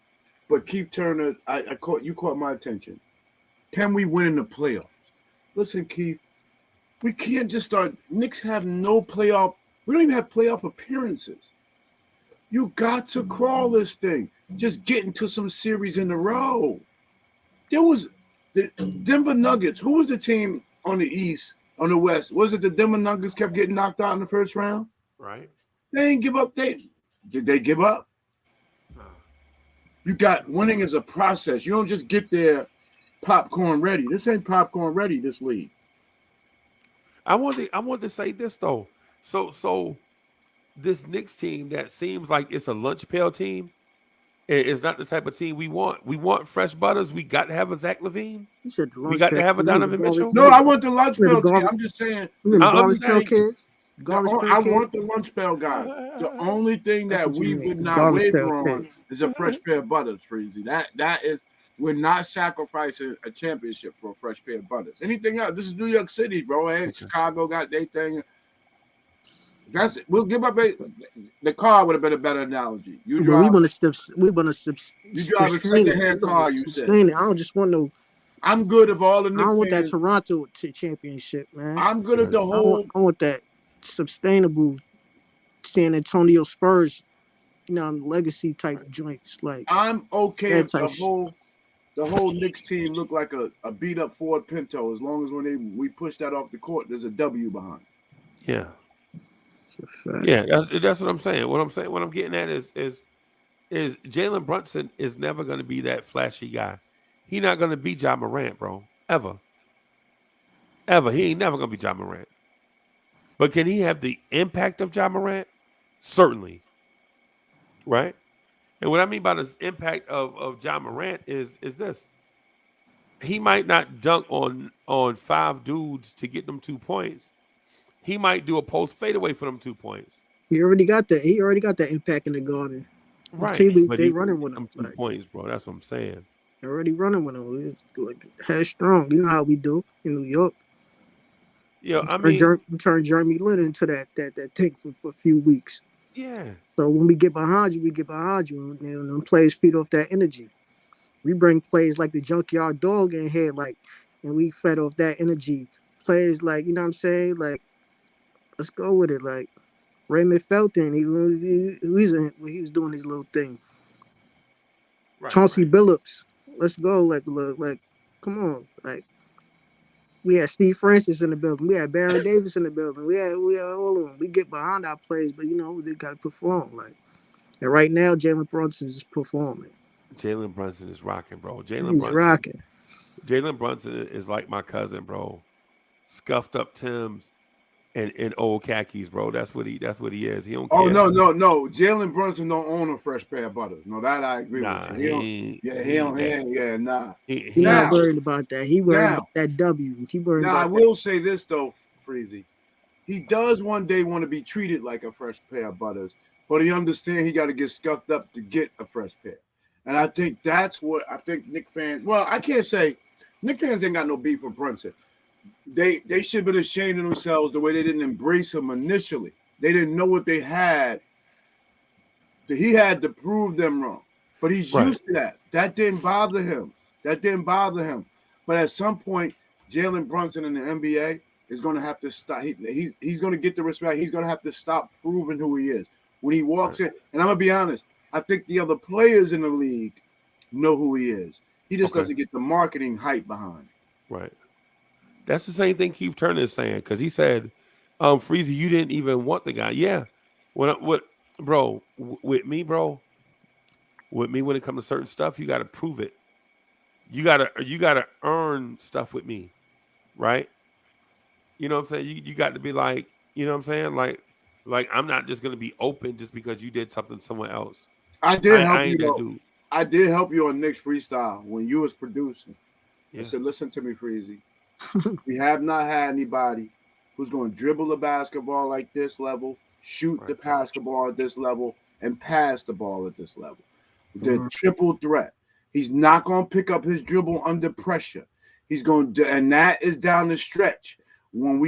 but Keith Turner, you caught my attention. Can we win in the playoffs? Listen, Keith, we can't just start. Knicks have no playoff. We don't even have playoff appearances. You got to crawl this thing. Just get into some series in a row. There was the Denver Nuggets. Who was the team on the East, on the West? Was it the Denver Nuggets kept getting knocked out in the first round? Right. They didn't give up. Did they give up? You got winning is a process. You don't just get there popcorn ready. This ain't popcorn ready, this league. I want to say this though. So this Knicks team that seems like it's a lunch pail team is not the type of team we want. We want fresh butters. We got to have a Zach LaVine. We got to have a Donovan Mitchell. No, I want the lunch pail team. I'm just saying. I want the lunch pail guys. The only thing that we would not waver on is a fresh pair of butters, Freezy. That is, we're not sacrificing a championship for a fresh pair of butters. Anything else? This is New York City, bro. And Chicago got their thing. We'll give up the car would have been a better analogy. You But drive. we want to You drive a sustain it. secondhand car. You said. Sustain it. I don't just want no. I'm good if all the Knicks I don't want that fans. Toronto championship, man. I'm good at the whole. I want that sustainable San Antonio Spurs, legacy type joints. Like I'm okay that if type the whole Knicks team look like a beat up Ford Pinto. As long as we push that off the court, there's a W behind. Yeah. Yeah, that's what I'm saying. What I'm getting at is Jalen Brunson is never going to be that flashy guy. He's not going to be Ja Morant, bro. Ever. He ain't never going to be Ja Morant. But can he have the impact of Ja Morant? Certainly. Right? And what I mean by this impact of Ja Morant is this. He might not dunk on 5 dudes to get them 2 points. He might do a post fadeaway for them 2 points. He already got that impact in the Garden. Right. They running with him. 2 points, bro. That's what I'm saying. They're already running with him. It's like headstrong. You know how we do in New York. Yeah, we turn Jeremy Lin into that thing for a few weeks. Yeah. So when we get behind you, and them players feed off that energy. We bring players like the Junkyard Dog in here, and we fed off that energy. Players like, you know what I'm saying? Like, let's go with it. Like Raymond Felton, he was doing his little thing. Right, Chauncey Billups, let's go. Like, come on. Like, we had Steve Francis in the building. We had Baron Davis in the building. We had all of them. We get behind our players, but they got to perform. Like, and right now, Jalen Brunson is performing. Jalen Brunson is rocking, bro. He's rocking. Jalen Brunson is like my cousin, bro. Scuffed up Timbs and old khakis, bro. That's what he is. He don't care. Oh no. Jalen Brunson don't own a fresh pair of butters. No, that I agree with you. He's not worried about that. He worried about that W. He worried about I will say this though, Freezy. He does one day want to be treated like a fresh pair of butters, but he understands he got to get scuffed up to get a fresh pair. And I think that's what Knicks fans. Well, I can't say Knicks fans ain't got no beef with Brunson. They should have been ashamed of themselves the way they didn't embrace him initially. They didn't know what they had. He had to prove them wrong. But he's used to that. That didn't bother him. But at some point, Jalen Brunson in the NBA is going to have to stop. He's going to get the respect. He's going to have to stop proving who he is. When he walks in, and I'm going to be honest, I think the other players in the league know who he is. He just doesn't get the marketing hype behind him. Right. That's the same thing Keith Turner is saying, because he said, Freezy, you didn't even want the guy. Yeah. With me, when it comes to certain stuff, you got to prove it. You gotta earn stuff with me, right? You know what I'm saying? You got to be like, you know what I'm saying? Like I'm not just gonna be open just because you did something somewhere else. I did help you on Knicks Freestyle when you was producing. Yeah. I said, listen to me, Freezy. We have not had anybody who's going to dribble the basketball like this level, shoot the basketball at this level, and pass the ball at this level. The triple threat. He's not going to pick up his dribble under pressure. He's going to, and that is down the stretch. When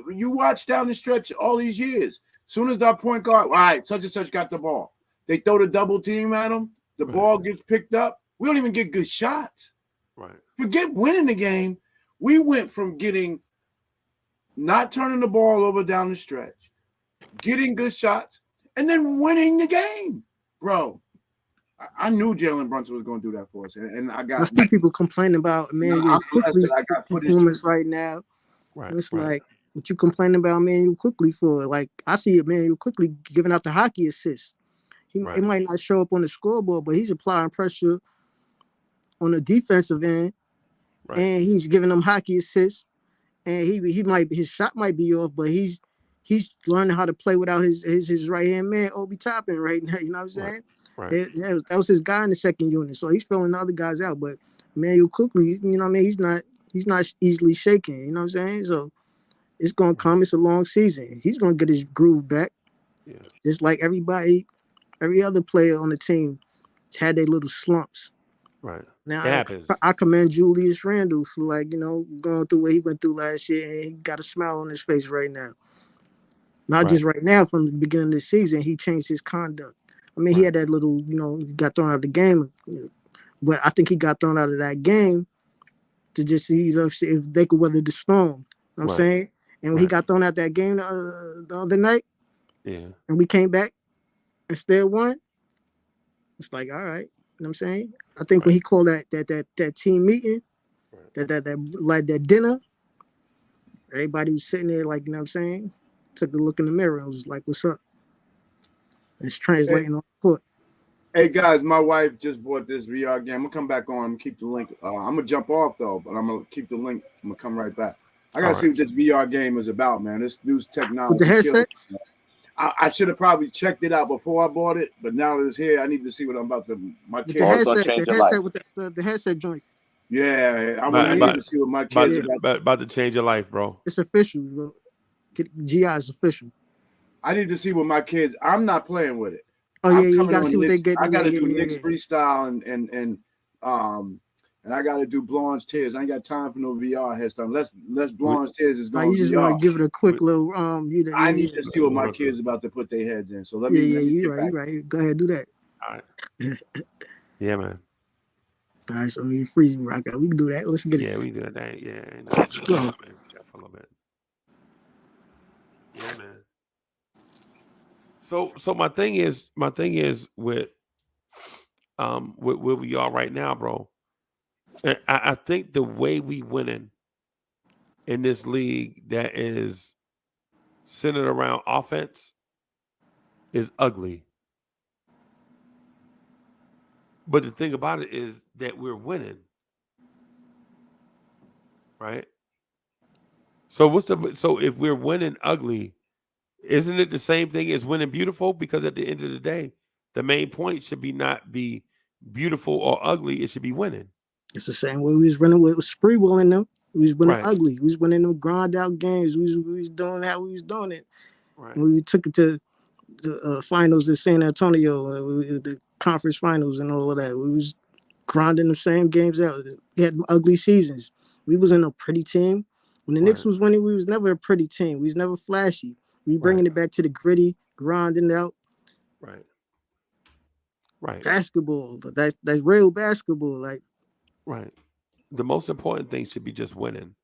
you watch down the stretch all these years, soon as that point guard, all right, such and such got the ball, they throw the double team at him. The ball gets picked up. We don't even get good shots. Right. Forget winning the game. We went from not turning the ball over down the stretch, getting good shots, and then winning the game, bro. I knew Jalen Brunson was going to do that for us, and I got. I see people complaining about Emmanuel Quickley's performance right now. Right. It's like, what you complaining about Emmanuel Quickley for? Like, I see Emmanuel Quickley giving out the hockey assists. He might not show up on the scoreboard, but he's applying pressure on the defensive end, and he's giving them hockey assists. And his shot might be off, but he's learning how to play without his right hand man Obi Toppin right now. You know what I'm saying? Right. That was his guy in the second unit, so he's filling the other guys out. But Emmanuel Quickley, you know what I mean? He's not easily shaken. You know what I'm saying? So it's gonna come. It's a long season. He's gonna get his groove back. Yeah. Just like every other player on the team had their little slumps. Right. Now I commend Julius Randle for going through what he went through last year, and he got a smile on his face right now. Not just right now. From the beginning of the season, he changed his conduct. I mean, he had that little, he got thrown out of the game, but I think he got thrown out of that game to just see, see if they could weather the storm. You know what I'm saying? And when he got thrown out that game the other night, and we came back and still won, it's like, all right. You know what I'm saying? I think when he called that team meeting, that dinner, everybody was sitting there like, you know what I'm saying? Took a look in the mirror and was like, what's up? It's translating on the court. Hey guys, my wife just bought this VR game. I'm gonna come back on. I'm gonna keep the link. I'm gonna jump off though, but I'm gonna keep the link. I'm gonna come right back. I gotta see what this VR game is about, man. This new technology. With the headsets? I should have probably checked it out before I bought it, but now that it's here, I need to see what I'm about to. My kids. The headset joint. Yeah, I'm gonna need to see what my kids about to change your life, bro. It's official, bro. GI is official. I need to see what my kids. I'm not playing with it. Oh yeah, you gotta see what they get. I gotta do Knicks freestyle and I gotta do Blonde's Tears. I ain't got time for no VR head stuff. Unless Blonde's Tears is going. You just want to give it a quick little I need to see what my kids about to put their heads in. So let me. You right. Go ahead, do that. All right. Yeah, man. All right, so you freezing rock out. We can do that. Let's get it. Yeah, we do that. Yeah, let's go. Man. A little bit. Yeah, man. So my thing is with where we are right now, bro. I think the way we winning in this league that is centered around offense is ugly. But the thing about it is that we're winning, right? So so if we're winning ugly, isn't it the same thing as winning beautiful? Because at the end of the day, the main point should be not be beautiful or ugly. It should be winning. It's the same way we was running with Spree willing them. We was winning ugly. We was winning them grind out games. We was doing how we was doing it. Right. When we took it to the finals in San Antonio, the conference finals and all of that. We was grinding the same games out. We had ugly seasons. We wasn't a pretty team. When the Knicks was winning, we was never a pretty team. We was never flashy. We bringing it back to the gritty, grinding out. Right. Basketball. That's real basketball. Like. Right. The most important thing should be just winning.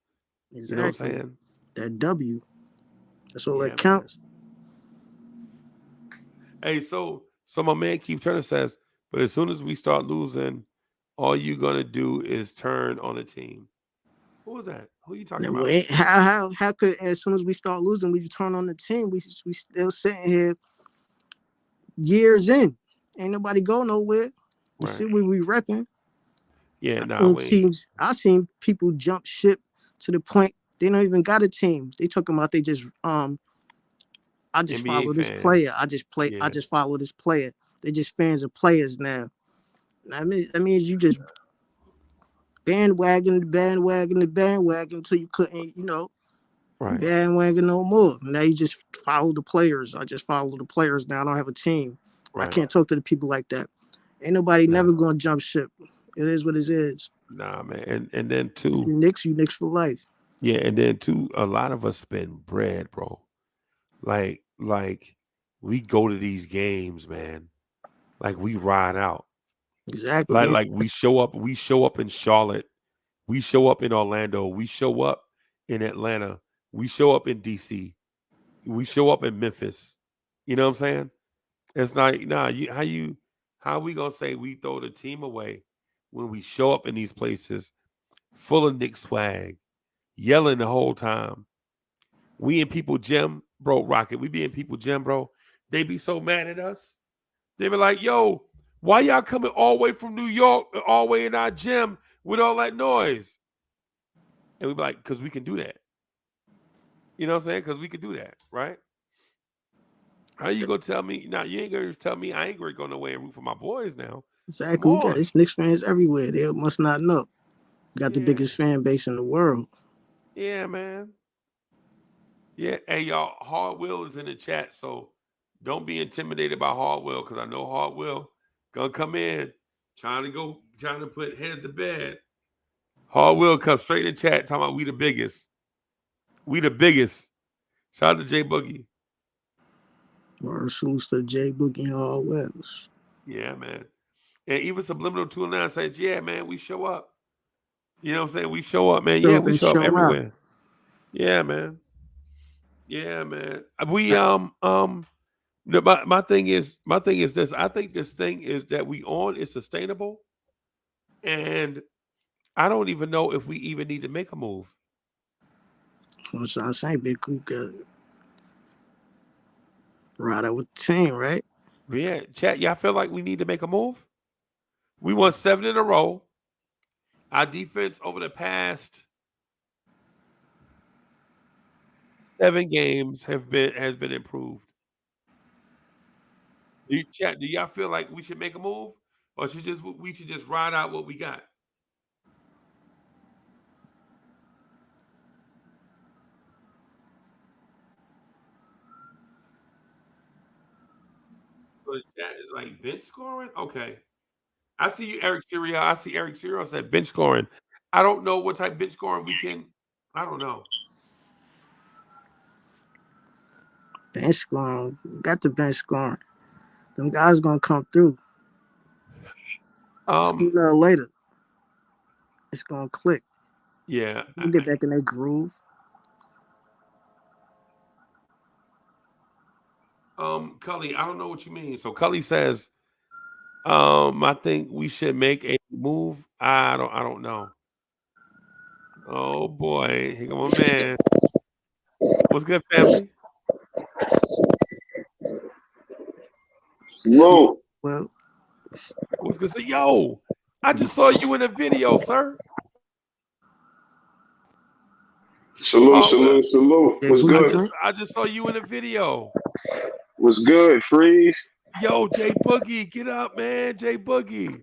Exactly. You know what I'm saying? That W. That's all that counts. Man. Hey, so my man Keith Turner says, but as soon as we start losing, all you're gonna do is turn on the team. Who was that? Who are you talking about? How could, as soon as we start losing, we turn on the team? We still sitting here years in. Ain't nobody go nowhere. You see where we repping. Yeah, I seen people jump ship to the point they don't even got a team. They talking about they just I just NBA follow this player. I just follow this player. They just fans of players now. I mean that means you just bandwagon until you couldn't, bandwagon no more. Now you just follow the players. I just follow the players now. I don't have a team. I can't talk to the people like that. Ain't nobody never gonna jump ship. It is what it is. Nah, man. And then too, you Knicks for life. Yeah, and then too, a lot of us spend bread, bro. Like we go to these games, man. Like we ride out. Exactly. Like we show up in Charlotte. We show up in Orlando. We show up in Atlanta. We show up in DC. We show up in Memphis. You know what I'm saying? It's like, how we gonna say we throw the team away when we show up in these places full of Knicks swag, yelling the whole time? We in people gym, bro, Rocket. We be in people gym, bro. They be so mad at us. They be like, yo, why y'all coming all the way from New York, all the way in our gym with all that noise? And we be like, because we can do that. You know what I'm saying? Because we can do that, right? How you gonna tell me? Now you ain't gonna tell me I ain't gonna go nowhere and root for my boys now. Exactly. We got this Knicks fans everywhere. They must not know. We got the biggest fan base in the world. Yeah, man. Yeah. Hey, y'all, Hard Will is in the chat, so don't be intimidated by Hard Will, because I know Hard Will gonna come in trying to put heads to bed. Hard Will come straight in chat talking about we the biggest. We the biggest. Shout out to J Boogie. Or salutes to J Boogie and all Wells. Yeah, man. And even Subliminal 209 says, yeah, man, we show up. You know what I'm saying? We show up, man. Yeah, we show up everywhere. Yeah, man. Yeah, man. We my thing is this. I think this thing is that we on is sustainable. And I don't even know if we even need to make a move. Which I'm saying, Big Coop got right out with the team, right? Yeah, chat. Y'all feel like we need to make a move? We won 7 in a row. Our defense over the past 7 games has been improved. Do y'all feel like we should make a move, or we should just ride out what we got? So the chat is like bench scoring. Okay, I see you, Eric Serial. I see Eric Serial said bench scoring. I don't know what type of bench scoring we can. I don't know. Bench scoring, got the bench scoring. Them guys gonna come through. Sooner or later, it's gonna click. Yeah, we get back in that groove. Cully, I don't know what you mean. So Cully says, I think we should make a move. I don't know. Oh boy, here come my man. What's good, family? Whoa. Well, what's good? Say, yo, I just saw you in a video, sir. Salute. What's good? I just saw you in a video. What's good, Freeze? Yo, J Boogie, get up, man. J Boogie.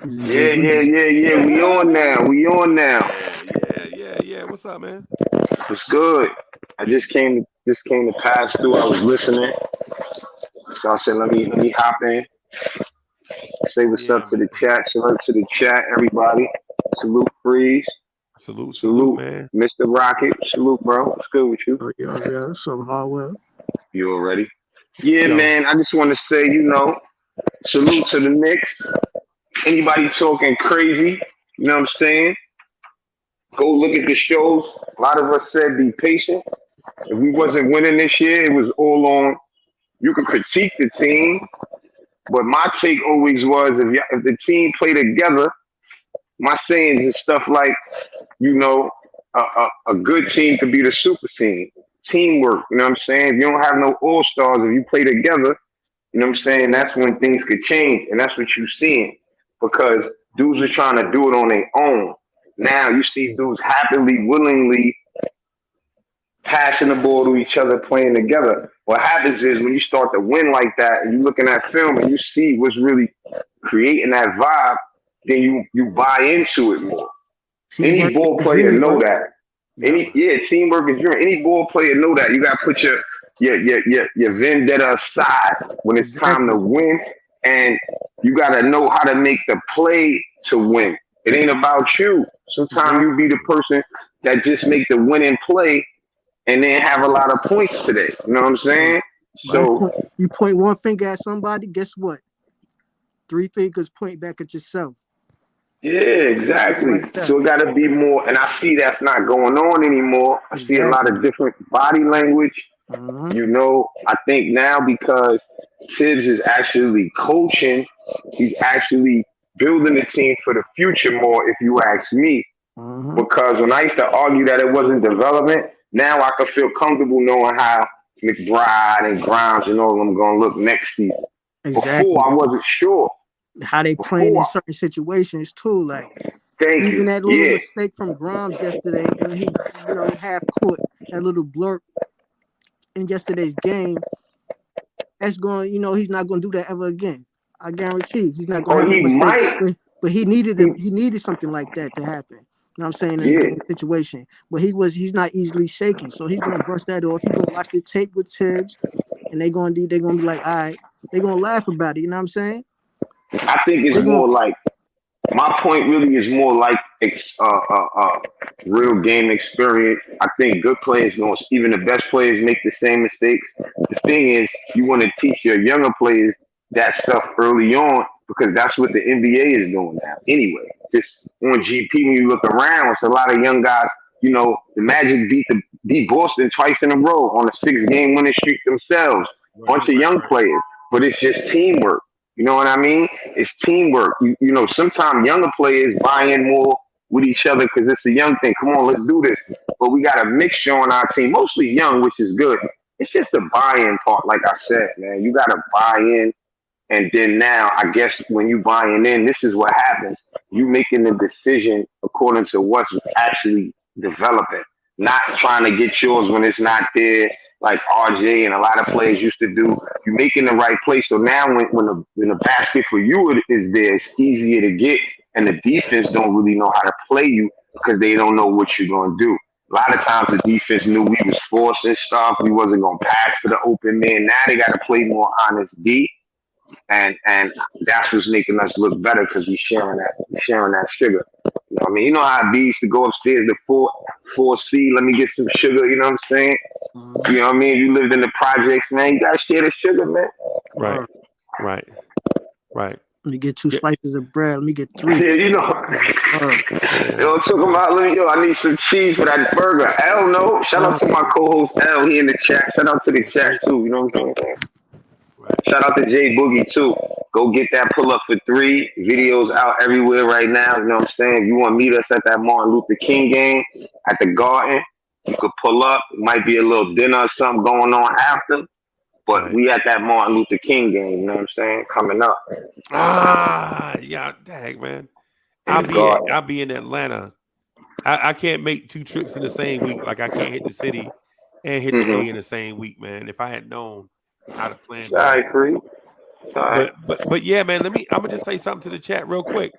Yeah. We on now. Yeah. What's up, man? What's good? I just came to pass through. I was listening. So I said, let me hop in. Say what's up to the chat. Salute to the chat, everybody. Salute, Freeze. Salute, man. Mr. Rocket. Salute, bro. What's good with you? Yeah. So Hardwell. You already? Yeah, man. I just want to say, salute to the Knicks. Anybody talking crazy, you know what I'm saying? Go look at the shows. A lot of us said be patient. If we wasn't winning this year, it was all on. You could critique the team, but my take always was if the team play together, my sayings is stuff like, a good team could be the super team. Teamwork, you know what I'm saying? If you don't have no all-stars, if you play together, you know what I'm saying? That's when things could change, and that's what you're seeing. Because dudes are trying to do it on their own. Now you see dudes happily, willingly passing the ball to each other, playing together. What happens is when you start to win like that, and you look in that film and you see what's really creating that vibe, then you buy into it more. Any ball player know that. Teamwork is dream. Any ball player know that. You got to put your vendetta aside when it's time to win, and you got to know how to make the play to win. It ain't about you. Sometimes you be the person that just make the winning play and then have a lot of points today. You know what I'm saying? So you point one finger at somebody, guess what? 3 fingers point back at yourself. Yeah, exactly. So it got to be more, and I see that's not going on anymore. I see a lot of different body language. I think now because Tibbs is actually coaching, he's actually building the team for the future more, if you ask me. Because when I used to argue that it wasn't development, now I can feel comfortable knowing how McBride and Grimes and all of them going to look next season. Before, I wasn't sure. How they playing in certain situations too, like even that little mistake from Grimes yesterday when he, half court, that little blurb in yesterday's game. That's going, he's not going to do that ever again. I guarantee he's not going to have a mistake. But he needed something like that to happen. You know what I'm saying, in a game situation. But he's not easily shaken, so he's going to brush that off. He's going to watch the tape with Tibbs, and they're going to be like, all right, they're going to laugh about it. You know what I'm saying? I think it's more like my point really is more like real game experience. I think good players going, even the best players make the same mistakes. The thing is, you want to teach your younger players that stuff early on because that's what the NBA is doing now. Anyway, just on GP, when you look around, it's a lot of young guys. You know, the Magic beat Boston twice in a row on a 6-game winning streak themselves. Bunch of young players, but it's just teamwork. You know what I mean? It's teamwork. You know, sometimes younger players buy in more with each other because it's a young thing. Come on, let's do this. But we got a mixture on our team, mostly young, which is good. It's just the buy-in part, like I said, man. You got to buy in. And then now, I guess when you buying in, this is what happens. You making the decision according to what's actually developing, not trying to get yours when it's not there, like RJ and a lot of players used to do. You're making the right play. So now when the basket for you is there, it's easier to get, and the defense don't really know how to play you because they don't know what you're going to do. A lot of times the defense knew we was forcing stuff. We wasn't going to pass to the open man. Now they got to play more honest D. And that's what's making us look better because we sharing that sugar. You know what I mean? You know how B used to go upstairs to four speed, let me get some sugar, you know what I'm saying? You know what I mean? You lived in the projects, man, you gotta share the sugar, man. Right. Let me get 2 slices of bread. Let me get 3. Yeah, you know. Yo, talking about, I need some cheese for that burger. L no. Shout out to my co-host L, he in the chat. Shout out to the chat too, you know what I'm saying? Shout out to Jay Boogie too. Go get that pull up for 3. Videos out everywhere right now. You know what I'm saying? If you want to meet us at that Martin Luther King game at the Garden, you could pull up. It might be a little dinner or something going on after. But we at that Martin Luther King game, you know what I'm saying? Coming up. Yeah, dang, man. I'll be in Atlanta. I can't make 2 trips in the same week. Like I can't hit the city and hit the A in the same week, man. If I had known how to plan. But yeah, man. I'm gonna just say something to the chat real quick.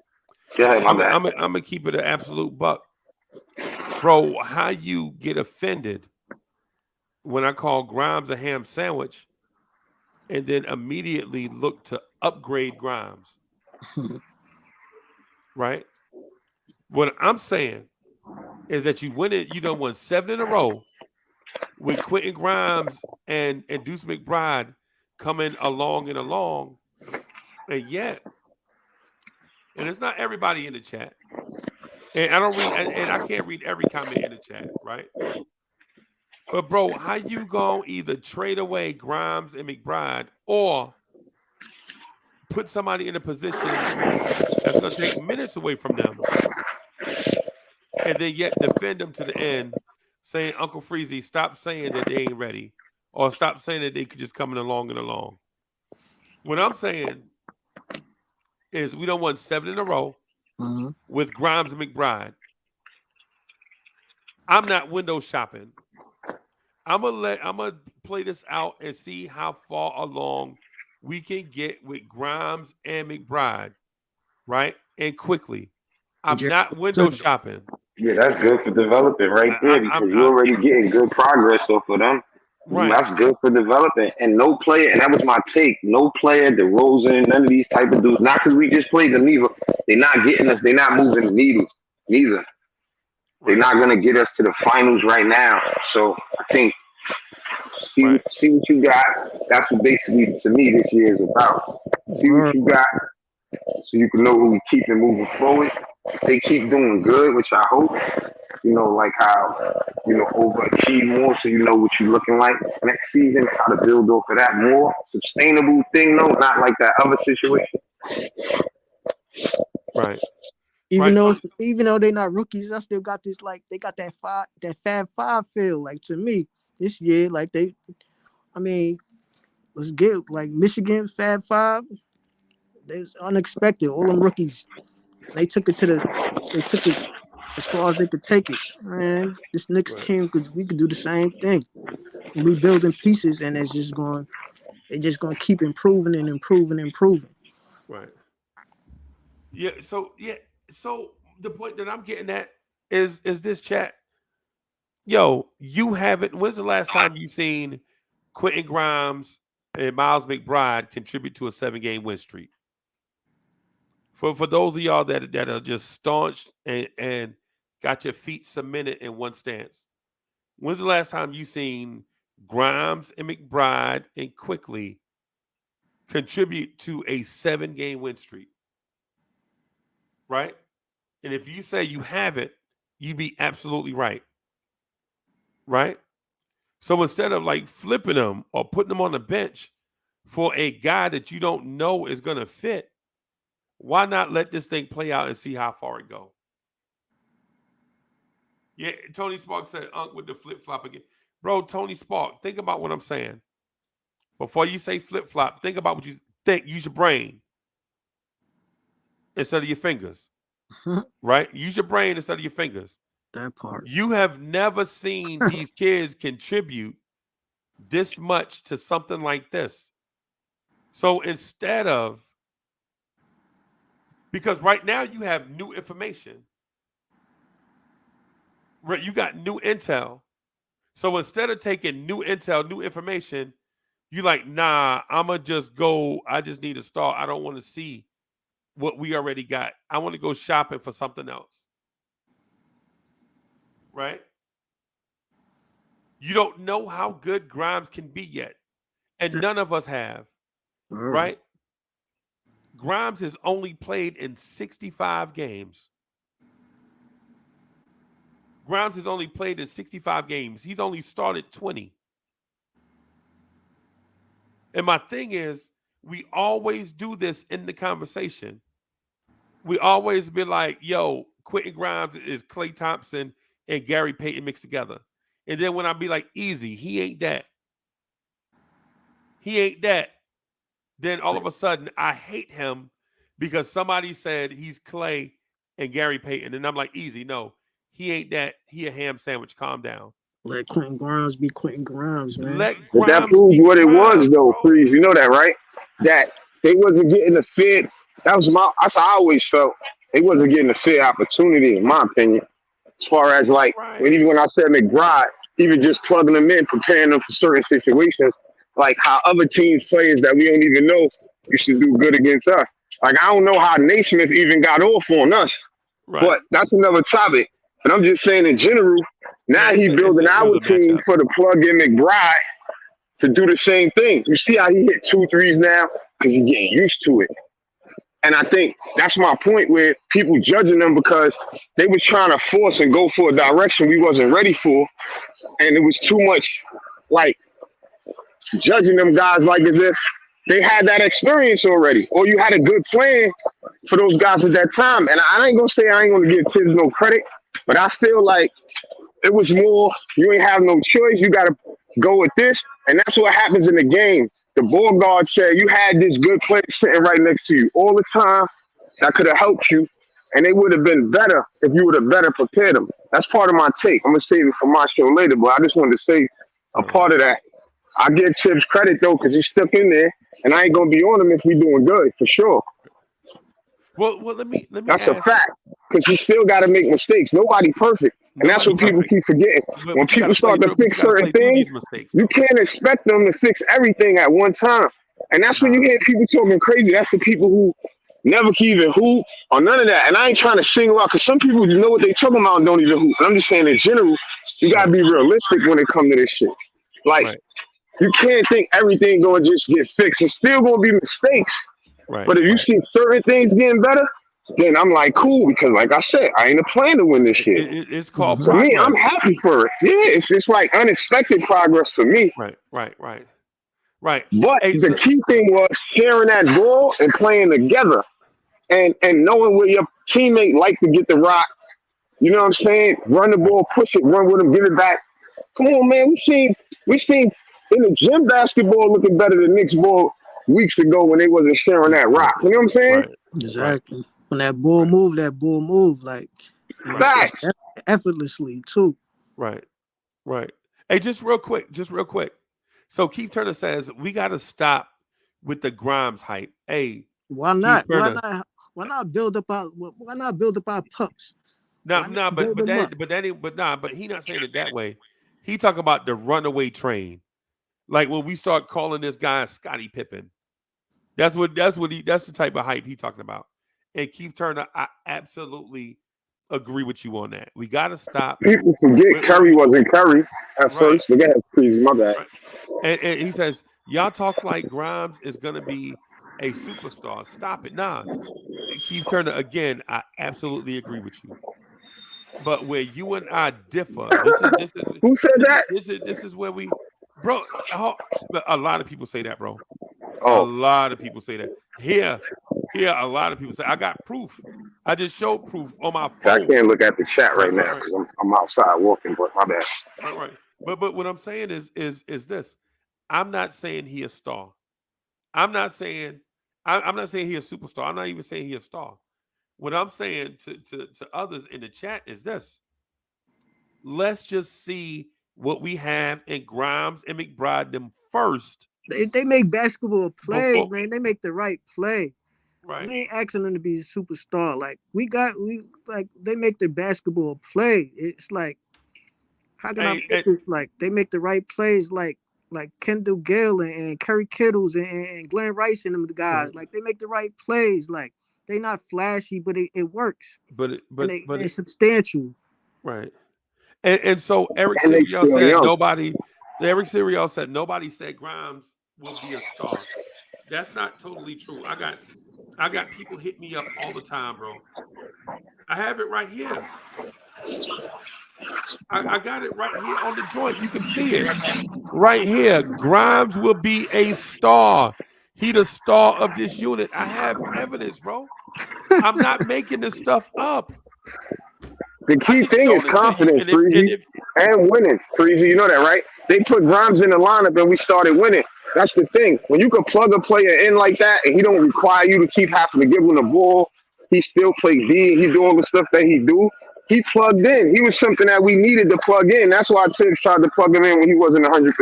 Go ahead, I'm gonna keep it an absolute buck, bro. How you get offended when I call Grimes a ham sandwich, and then immediately look to upgrade Grimes? Right. What I'm saying is that you done won 7 in a row with Quentin Grimes and Deuce McBride coming along, and yet, and it's not everybody in the chat, and I can't read every comment in the chat, right? But bro, how you gonna either trade away Grimes and McBride or put somebody in a position that's gonna take minutes away from them, and then yet defend them to the end? Saying, Uncle Freezy, stop saying that they ain't ready, or stop saying that they could just come along. What I'm saying is we don't won 7 in a row with Grimes and McBride. I'm not window shopping. I'm gonna play this out and see how far along we can get with Grimes and McBride, right? And quickly. I'm not window shopping. Yeah, that's good for developing right there because you're already getting good progress off of them. Right. That's good for developing. And no player, and that was my take, no player, DeRozan, none of these type of dudes, not because we just played them either, they're not getting us, they're not moving the needles, neither. They're not going to get us to the finals right now. So I think, see what you got. That's what basically, to me, this year is about. See what you got so you can know who we keep and moving forward. If they keep doing good, which I hope, like how, overachieve more so you know what you're looking like next season, how to build off of that more sustainable thing, though, not like that other situation. Right. Even though they're not rookies, I still got this, like, they got that Fab Five feel. Like, to me, this year, like, let's get, like, Michigan Fab Five. It's unexpected. All them rookies, they took it as far as they could take it. Man, this Knicks team we could do the same thing. We building pieces, and they're just going to keep improving and improving. Right. Yeah. So the point that I'm getting at is this, chat. Yo, you haven't. When's the last time you seen Quentin Grimes and Miles McBride contribute to a 7-game win streak? For those of y'all that are just staunch and got your feet cemented in one stance, when's the last time you seen Grimes and McBride and Quickley contribute to a 7-game win streak? Right? And if you say you haven't, you be absolutely right. Right? So instead of like flipping them or putting them on the bench for a guy that you don't know is going to fit, why not let this thing play out and see how far it goes? Yeah, Tony Spark said, Unc with the flip-flop again. Bro, Tony Spark, think about what I'm saying. Before you say flip-flop, think about what you think. Use your brain instead of your fingers. Right? Use your brain instead of your fingers. That part. You have never seen these kids contribute this much to something like this. So instead of, because right now you have new information, right? You got new intel. So instead of taking new intel, new information, you like, nah, I'ma just go. I just need to start. I don't want to see what we already got. I want to go shopping for something else. Right? You don't know how good Grimes can be yet. And none of us have. Right? Grimes has only played in 65 games. Grimes has only played in 65 games. He's only started 20. And my thing is, we always do this in the conversation. We always be like, yo, Quentin Grimes is Klay Thompson and Gary Payton mixed together. And then when I be like, easy, he ain't that. He ain't that. Then all of a sudden, I hate him because somebody said he's Klay and Gary Payton. And I'm like, easy, no, he ain't that. He a ham sandwich. Calm down. Let Quentin Grimes be Quentin Grimes, man. But that proves what it was, though, Freeze. You know that, right? That they wasn't getting the fair. That's how I always felt. They wasn't getting a fair opportunity, in my opinion. As far as like, even when I said McBride, even just plugging them in, preparing them for certain situations, like how other teams players that we don't even know used to do good against us. Like, I don't know how Naismith even got off on us, but that's another topic. But I'm just saying in general, now he's building our team for the plug-in McBride to do the same thing. You see how he hit 2 threes now? Because he's getting used to it. And I think that's my point where people judging them because they was trying to force and go for a direction we wasn't ready for. And it was too much like judging them guys like as if they had that experience already. Or you had a good plan for those guys at that time. And I ain't going to say I ain't going to give Tibbs no credit, but I feel like it was more, you ain't have no choice. You got to go with this. And that's what happens in the game. The ball guard said you had this good player sitting right next to you all the time that could have helped you, and they would have been better if you would have better prepared them. That's part of my take. I'm going to save it for my show later, but I just wanted to say a part of that. I give Tibbs credit, though, because he's stuck in there, and I ain't going to be on him if we doing good, for sure. Well, let me. That's a fact, because you still got to make mistakes. Nobody perfect, and that's what people keep forgetting. When people start to fix certain things, you can't expect them to fix everything at one time. And that's when you hear people talking crazy. That's the people who never can even hoop or none of that. And I ain't trying to single out, because some people know what they talking about and don't even hoop. And I'm just saying in general, you got to be realistic when it comes to this shit. Like, you can't think everything going to just get fixed. It's still going to be mistakes. But if you see certain things getting better, then I'm like, cool, because like I said, I ain't a plan to win this shit. It's called for progress. me, I'm happy for it. Yeah, it's just like unexpected progress for me. Right. But the key thing was sharing that ball and playing together and knowing where your teammate like to get the rock. You know what I'm saying? Run the ball, push it, run with him, give it back. Come on, man. We seen in the gym basketball looking better than Knicks ball weeks ago when they wasn't sharing that rock. You know what I'm saying? Exactly. When that ball move, like facts. Effortlessly too. Right. Hey, just real quick. So Keith Turner says we got to stop with the Grimes hype. Hey, why not? Why not build up our pups? But he not saying it that way. He talking about the runaway train. Like when we start calling this guy Scottie Pippen. That's the type of hype he talking about. And Keith Turner, I absolutely agree with you on that. We got to stop. People forget Curry wasn't Curry at first. But go ahead, please. My bad. Right. And he says, y'all talk like Grimes is going to be a superstar. Stop it. Nah. Keith Turner, again, I absolutely agree with you. But where you and I differ, who said that? This is where we, bro. A lot of people say that, bro. Oh. A lot of people say that. Here, a lot of people say I got proof. I just showed proof on my phone. I can't look at the chat right now because I'm outside walking. But my bad. Right. But what I'm saying is this. I'm not saying he a star. I'm not saying he a superstar. I'm not even saying he a star. What I'm saying to others in the chat is this. Let's just see what we have in Grimes and McBride them first. They make basketball plays, man. They make the right play. Right. They ain't asking them to be a superstar. Like they make the basketball play. It's like, how can I put this? Like they make the right plays, like Kendall Gill and Kerry Kittles and Glenn Rice and them guys. Like they make the right plays. Like they not flashy, but it works. But it's substantial. Right. And so Eric Serial said nobody. Eric Serial said nobody said Grimes will be a star. That's not totally true. I got people hit me up all the time, bro. I have it right here. I got it right here on the joint. You can see it right here. Grimes will be a star. He the star of this unit. I have evidence, bro. I'm not making this stuff up. The key thing is confidence, Freezy, and winning. Freezy, you know that, right? They put Grimes in the lineup and we started winning. That's the thing. When you can plug a player in like that and he don't require you to keep having to give him the ball, he still plays D. He do all the stuff that he do. He plugged in. He was something that we needed to plug in. That's why Tibbs tried to plug him in when he wasn't 100%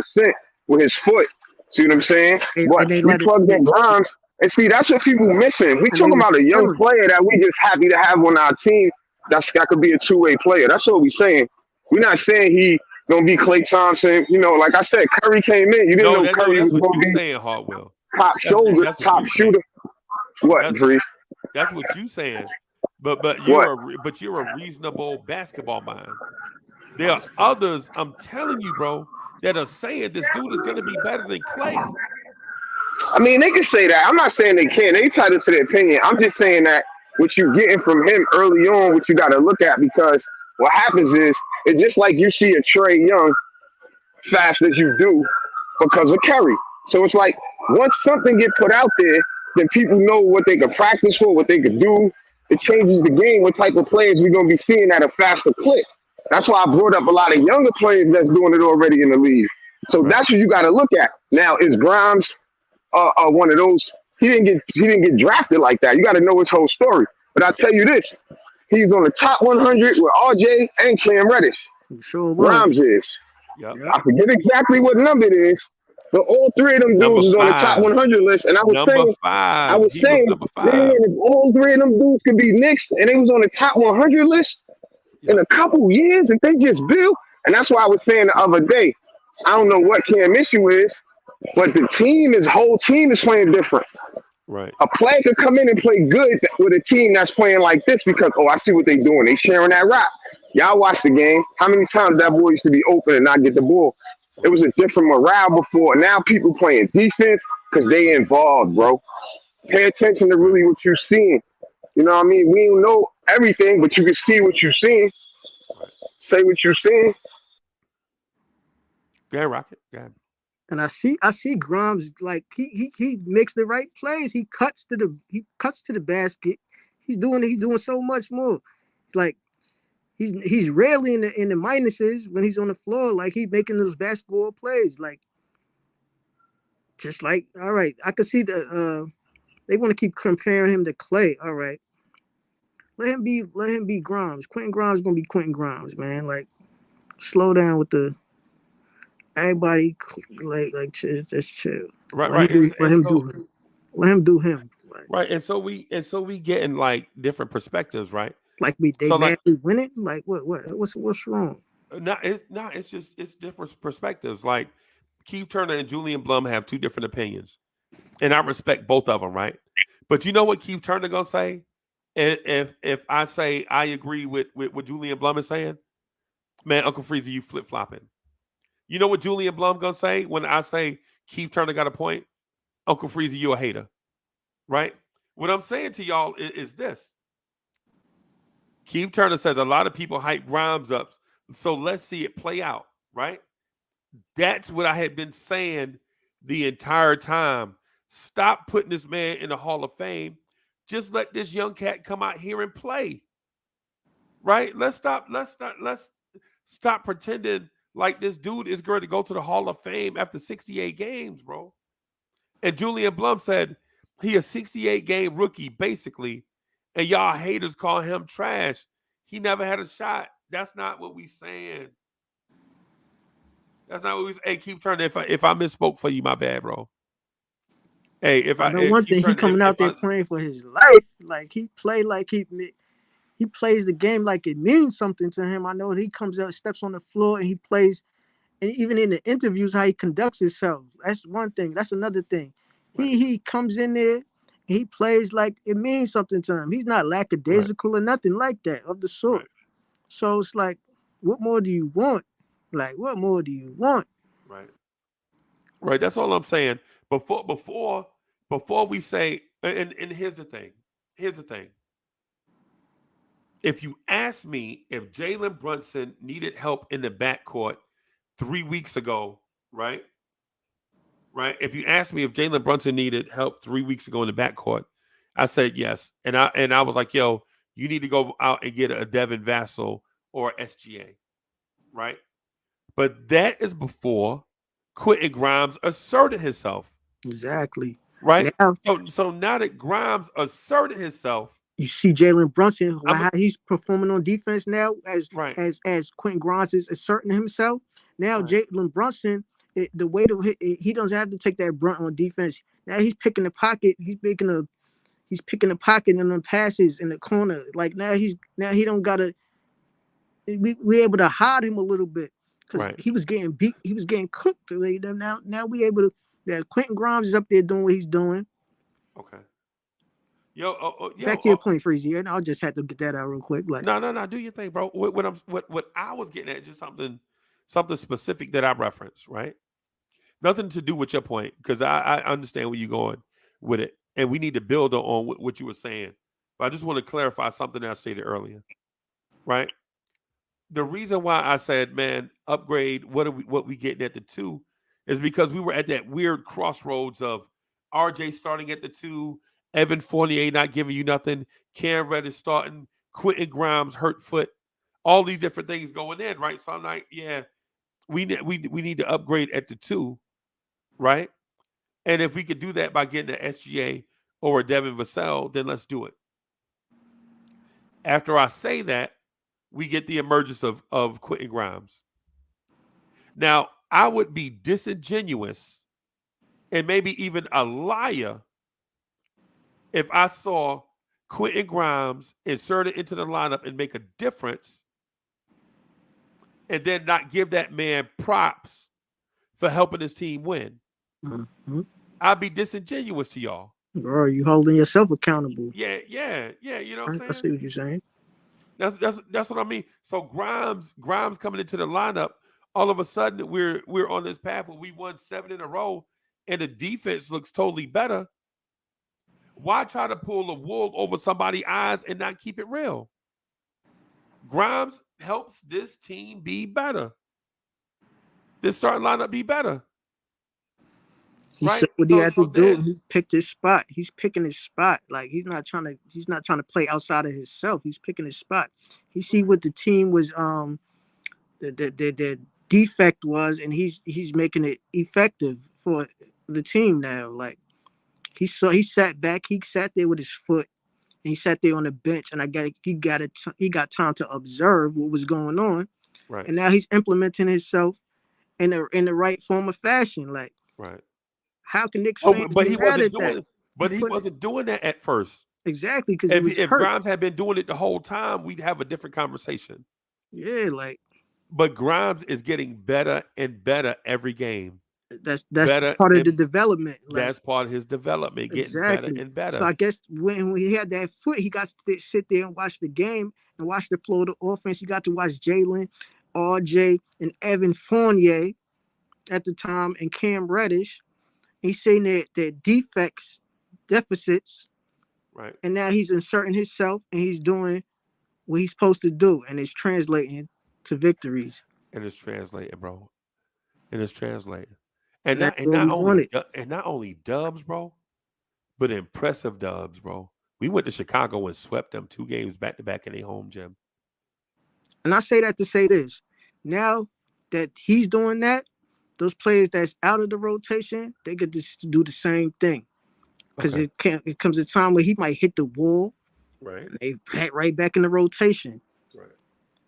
with his foot. See what I'm saying? But we plugged in Grimes. And see, that's what people missing. We talking about a young player that we just happy to have on our team. That could be a two-way player. That's what we saying. We're not saying he gonna be Klay Thompson. You know, like I said, Curry came in. You didn't know Curry was gonna be saying, Hartwell. Top shoulder, top shooter. What, Bree? That's what you saying. But you're a reasonable basketball mind. There are others, I'm telling you, bro, that are saying this dude is gonna be better than Klay. I mean, they can say that. I'm not saying they can't. They entitled to their opinion. I'm just saying that what you're getting from him early on, what you got to look at, because what happens is it's just like you see a Trae Young fast as you do because of Curry. So it's like once something get put out there, then people know what they can practice for, what they can do. It changes the game, what type of players we're going to be seeing at a faster clip. That's why I brought up a lot of younger players that's doing it already in the league. So that's what you got to look at. Now, is Grimes one of those? He didn't get drafted like that. You got to know his whole story. But I tell you this, he's on the top 100 with RJ and Cam Reddish. Sure Grimes is. Yep. I forget exactly what number it is, but all three of them dudes is on the top 100 list. And I was saying, man, if all three of them dudes could be Knicks and they was on the top 100 list in a couple years, if they just build. And that's why I was saying the other day, I don't know what Cam's issue is, but the whole team is playing different. Right. A player could come in and play good with a team that's playing like this because, I see what they're doing. They sharing that rock. Y'all watch the game. How many times that boy used to be open and not get the ball? It was a different morale before. Now people playing defense because they involved, bro. Pay attention to really what you're seeing. You know what I mean? We don't know everything, but you can see what you're seeing. Say what you're seeing. Go ahead, Rocket. Go ahead. And I see Grimes, like he makes the right plays. He cuts to the basket. He's doing so much more. Like he's rarely in the minuses when he's on the floor. Like he's making those basketball plays. Like just like, all right, I can see they want to keep comparing him to Klay. All right, let him be Grimes. Quentin Grimes is gonna be Quentin Grimes, man. Like slow down with the. Everybody like just chill. Right. Let him do him. Right. And so we getting like different perspectives, right? Like they madly winning? Like what's wrong? It's different perspectives. Like Keith Turner and Julian Blum have two different opinions. And I respect both of them, right? But you know what Keith Turner gonna say? if I say I agree with what Julian Blum is saying, man, Uncle Freezy, you flip flopping. You know what Julian Blum gonna say when I say Keith Turner got a point? Uncle Freezy, you a hater, right? What I'm saying to y'all is this. Keith Turner says a lot of people hype Grimes up, so let's see it play out, right? That's what I had been saying the entire time. Stop putting this man in the Hall of Fame. Just let this young cat come out here and play. Right? Let's stop pretending like this dude is going to go to the Hall of Fame after 68 games, bro. And Julian Blum said he a 68 game rookie, basically, and y'all haters call him trash. He never had a shot. That's not what we saying. That's not what we. Hey, keep turning. If I misspoke for you, my bad, bro. Hey, if I know one keep thing, he turning, coming out there playing for his life. Like he play like he plays the game like it means something to him. I know he comes out, steps on the floor, and he plays. And even in the interviews, how he conducts himself. That's one thing. That's another thing. Right. He comes in there, he plays like it means something to him. He's not lackadaisical or nothing like that of the sort. Right. So it's like, what more do you want? Like, what more do you want? Right. Right. That's all I'm saying. Before we say, and here's the thing. Here's the thing. If you ask me if Jalen Brunson needed help in the backcourt 3 weeks ago, right? Right. If you asked me if Jalen Brunson needed help 3 weeks ago in the backcourt, I said yes. And I was like, yo, you need to go out and get a Devin Vassell or SGA. Right. But that is before Quentin Grimes asserted himself. Exactly. Right. Now, So now that Grimes asserted himself, you see Jalen Brunson, how he's performing on defense now as Quentin Grimes is asserting himself. Now Jalen Brunson, the way he doesn't have to take that brunt on defense. Now he's picking the pocket. He's picking the pocket and the passes in the corner. Like now he don't gotta. We able to hide him a little bit because he was getting beat. He was getting cooked. Now we able to. Yeah, Quentin Grimes is up there doing what he's doing. Okay. Yo, back to your point, Freezy, and I'll just have to get that out real quick. Like, no, do your thing, bro. What I was getting at, just something specific that I referenced, right? Nothing to do with your point, because I understand where you're going with it, and we need to build on what you were saying. But I just want to clarify something that I stated earlier, right? The reason why I said, man, upgrade, what we getting at the 2 is because we were at that weird crossroads of RJ starting at the 2, Evan Fournier not giving you nothing, Cam Reddish starting, Quentin Grimes hurt foot, all these different things going in, right? So I'm like, yeah, we need to upgrade at the 2, right? And if we could do that by getting an SGA or a Devin Vassell, then let's do it. After I say that, we get the emergence of Quentin Grimes. Now, I would be disingenuous and maybe even a liar if I saw Quentin Grimes inserted into the lineup and make a difference and then not give that man props for helping his team win. Mm-hmm. I'd be disingenuous to y'all. Bro, you holding yourself accountable. Yeah. You know what I'm saying? I see what you're saying. That's what I mean. So Grimes coming into the lineup, all of a sudden we're on this path where we won 7 in a row and the defense looks totally better. Why try to pull the wool over somebody's eyes and not keep it real? Grimes helps this team be better. This starting lineup be better. He said what he had to do. He picked his spot. He's picking his spot. Like he's not trying to play outside of himself. He's picking his spot. He see what the team was the defect was, and he's making it effective for the team now. Like he sat back, he sat there with his foot, and he sat there on the bench, and he got time to observe what was going on. Right. And now he's implementing himself in the right form of fashion. Like right. How can Knicks fans be mad at that? But he wasn't doing that at first. Exactly, because if Grimes had been doing it the whole time, we'd have a different conversation. Yeah, like. But Grimes is getting better and better every game. That's better part of the and development. Like that's part of his development, getting better exactly. and So better. I guess when he had that foot, he got to sit there and watch the game and watch the flow of the offense. He got to watch Jalen, RJ, and Evan Fournier at the time, and Cam Reddish. He's saying that defects, deficits, Right. and now he's inserting himself and he's doing what he's supposed to do, and it's translating to victories. And it's translating, bro. And it's translating. And And that's not and what not we only wanted. and not only dubs, bro, but impressive dubs, bro. We went to Chicago and swept them 2 games back to back in their home gym. And I say that to say this. Now that he's doing that, those players that's out of the rotation, they could just do the same thing. Because Okay. it comes a time where he might hit the wall, Right. and they right back in the rotation. Right.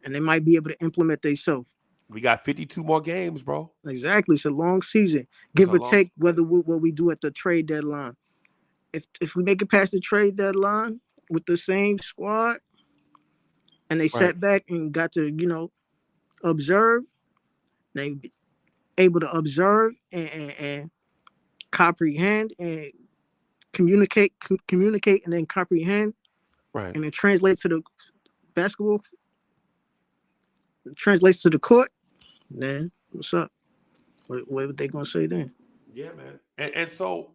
And they might be able to implement themselves. We got 52 more games, bro. Exactly. It's a long season. It's Give a or long take season. what we do at the trade deadline. If we make it past the trade deadline with the same squad and they Right. sat back and got to, observe, they able to observe and comprehend and communicate and then comprehend Right. and then translate to the basketball, translates to the court, then what's up? What are they gonna say then? Yeah, man. And so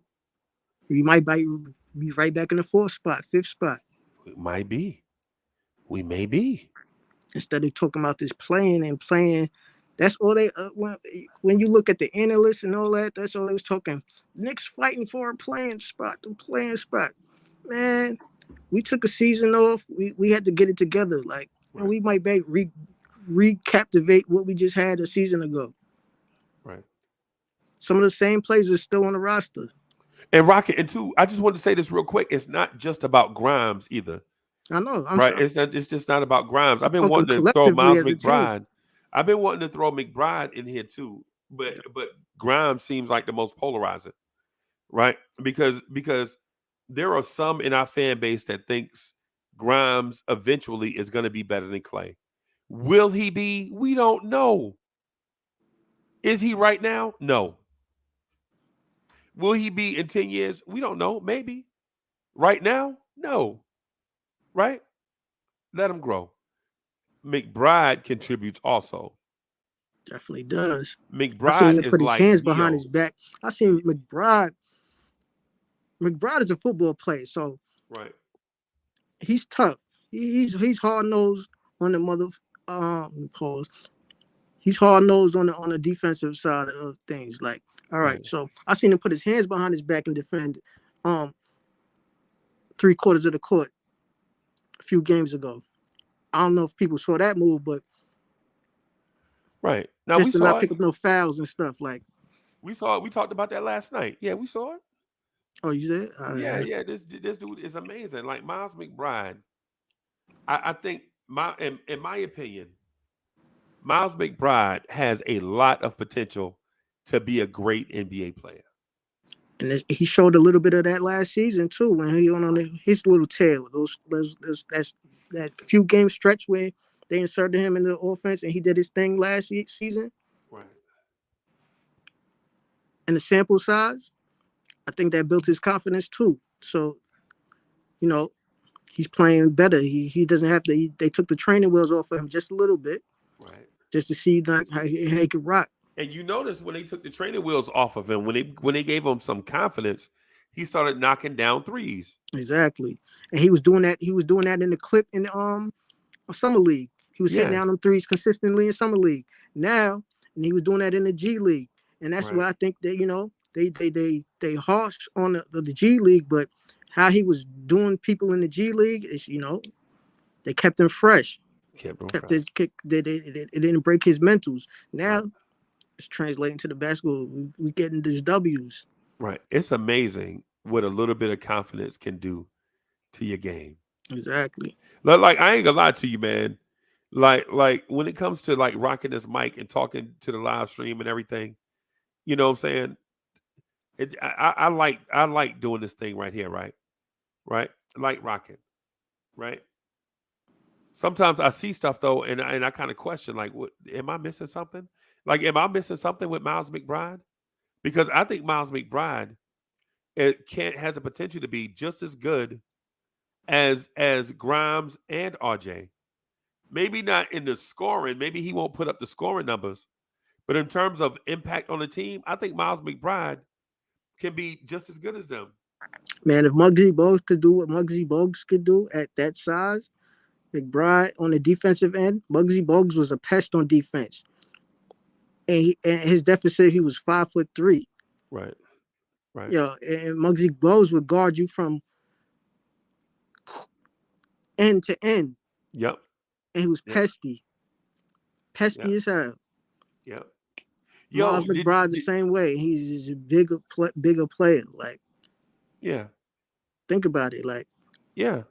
We might be right back in the 4th spot, 5th spot. it might be. We may be. Instead of talking about this playing, that's all they when you look at the analysts and all that, that's all they was talking. Knicks fighting for a playing spot, the playing spot. Man, we took a season off. We had to get it together. Like, Right. and we might be recaptivate what we just had a season ago. Right. Some of the same players are still on the roster. And Rocket, and two, I just want to say this real quick. It's not just about Grimes either. I know. Right. It's just not about Grimes. I've been talking wanting to throw collectively Miles as a team. McBride. I've been wanting to throw McBride in here too. But Grimes seems like the most polarizing. Right? Because there are some in our fan base that thinks Grimes eventually is going to be better than Clay. Will he be? We don't know. Is he right now? No. Will he be in 10 years? We don't know. Maybe. Right now? No. Right? Let him grow. McBride contributes also. Definitely does. McBride I seen him is put his like hands behind Neo. his back. I seen McBride. McBride is a football player, so Right. he's tough. He's hard nosed on the mother. Pause. He's hard nosed on the defensive side of things. Like, all right, so I seen him put his hands behind his back and defend 3/4 of the court a few games ago. I don't know if people saw that move, but Right. Now just we to saw not it. pick up no fouls and stuff. Like, We saw it. We talked about that last night. Yeah, we saw it. oh, you did? Yeah. This dude is amazing. Like Miles McBride. I think in my opinion, Miles McBride has a lot of potential to be a great NBA player. And he showed a little bit of that last season too, when he went on his little tail. That few game stretch where they inserted him in the offense and he did his thing last season. Right. And the sample size, I think that built his confidence too. So, he's playing better. He doesn't have to. They took the training wheels off of him just a little bit, Right. just to see how he could rock. And you notice when they took the training wheels off of him, when they gave him some confidence, he started knocking down threes. Exactly, and he was doing that. He was doing that in the clip in the summer league. He was hitting down them threes consistently in summer league. Now, and he was doing that in the G League, and that's what I think that they harsh on the G League, but how he was doing people in the G League is they kept him fresh. It didn't break his mentals. Now it's translating to the basketball. We getting these W's. Right. It's amazing what a little bit of confidence can do to your game. Exactly. Like I ain't gonna lie to you, man. Like when it comes to like rocking this mic and talking to the live stream and everything, you know what I'm saying? I like doing this thing right here, right? Right? I like rocking, right? Sometimes I see stuff though, and I kind of question, like, what am I missing something? Like, am I missing something with Miles McBride? because I think Miles McBride has the potential to be just as good as Grimes and RJ. Maybe not in the scoring. Maybe he won't put up the scoring numbers. But in terms of impact on the team, I think Miles McBride can be just as good as them. Man, if Muggsy Bogues could do what Muggsy Bogues could do at that size, McBride on the defensive end, Muggsy Bogues was a pest on defense. And his deficit, he was 5'3". Right. Yo, and Muggsy Bogues would guard you from end to end. Yep. And he was pesty as hell. Yep. Miles McBride the same way. He's a bigger player. Like, think about it. Like, you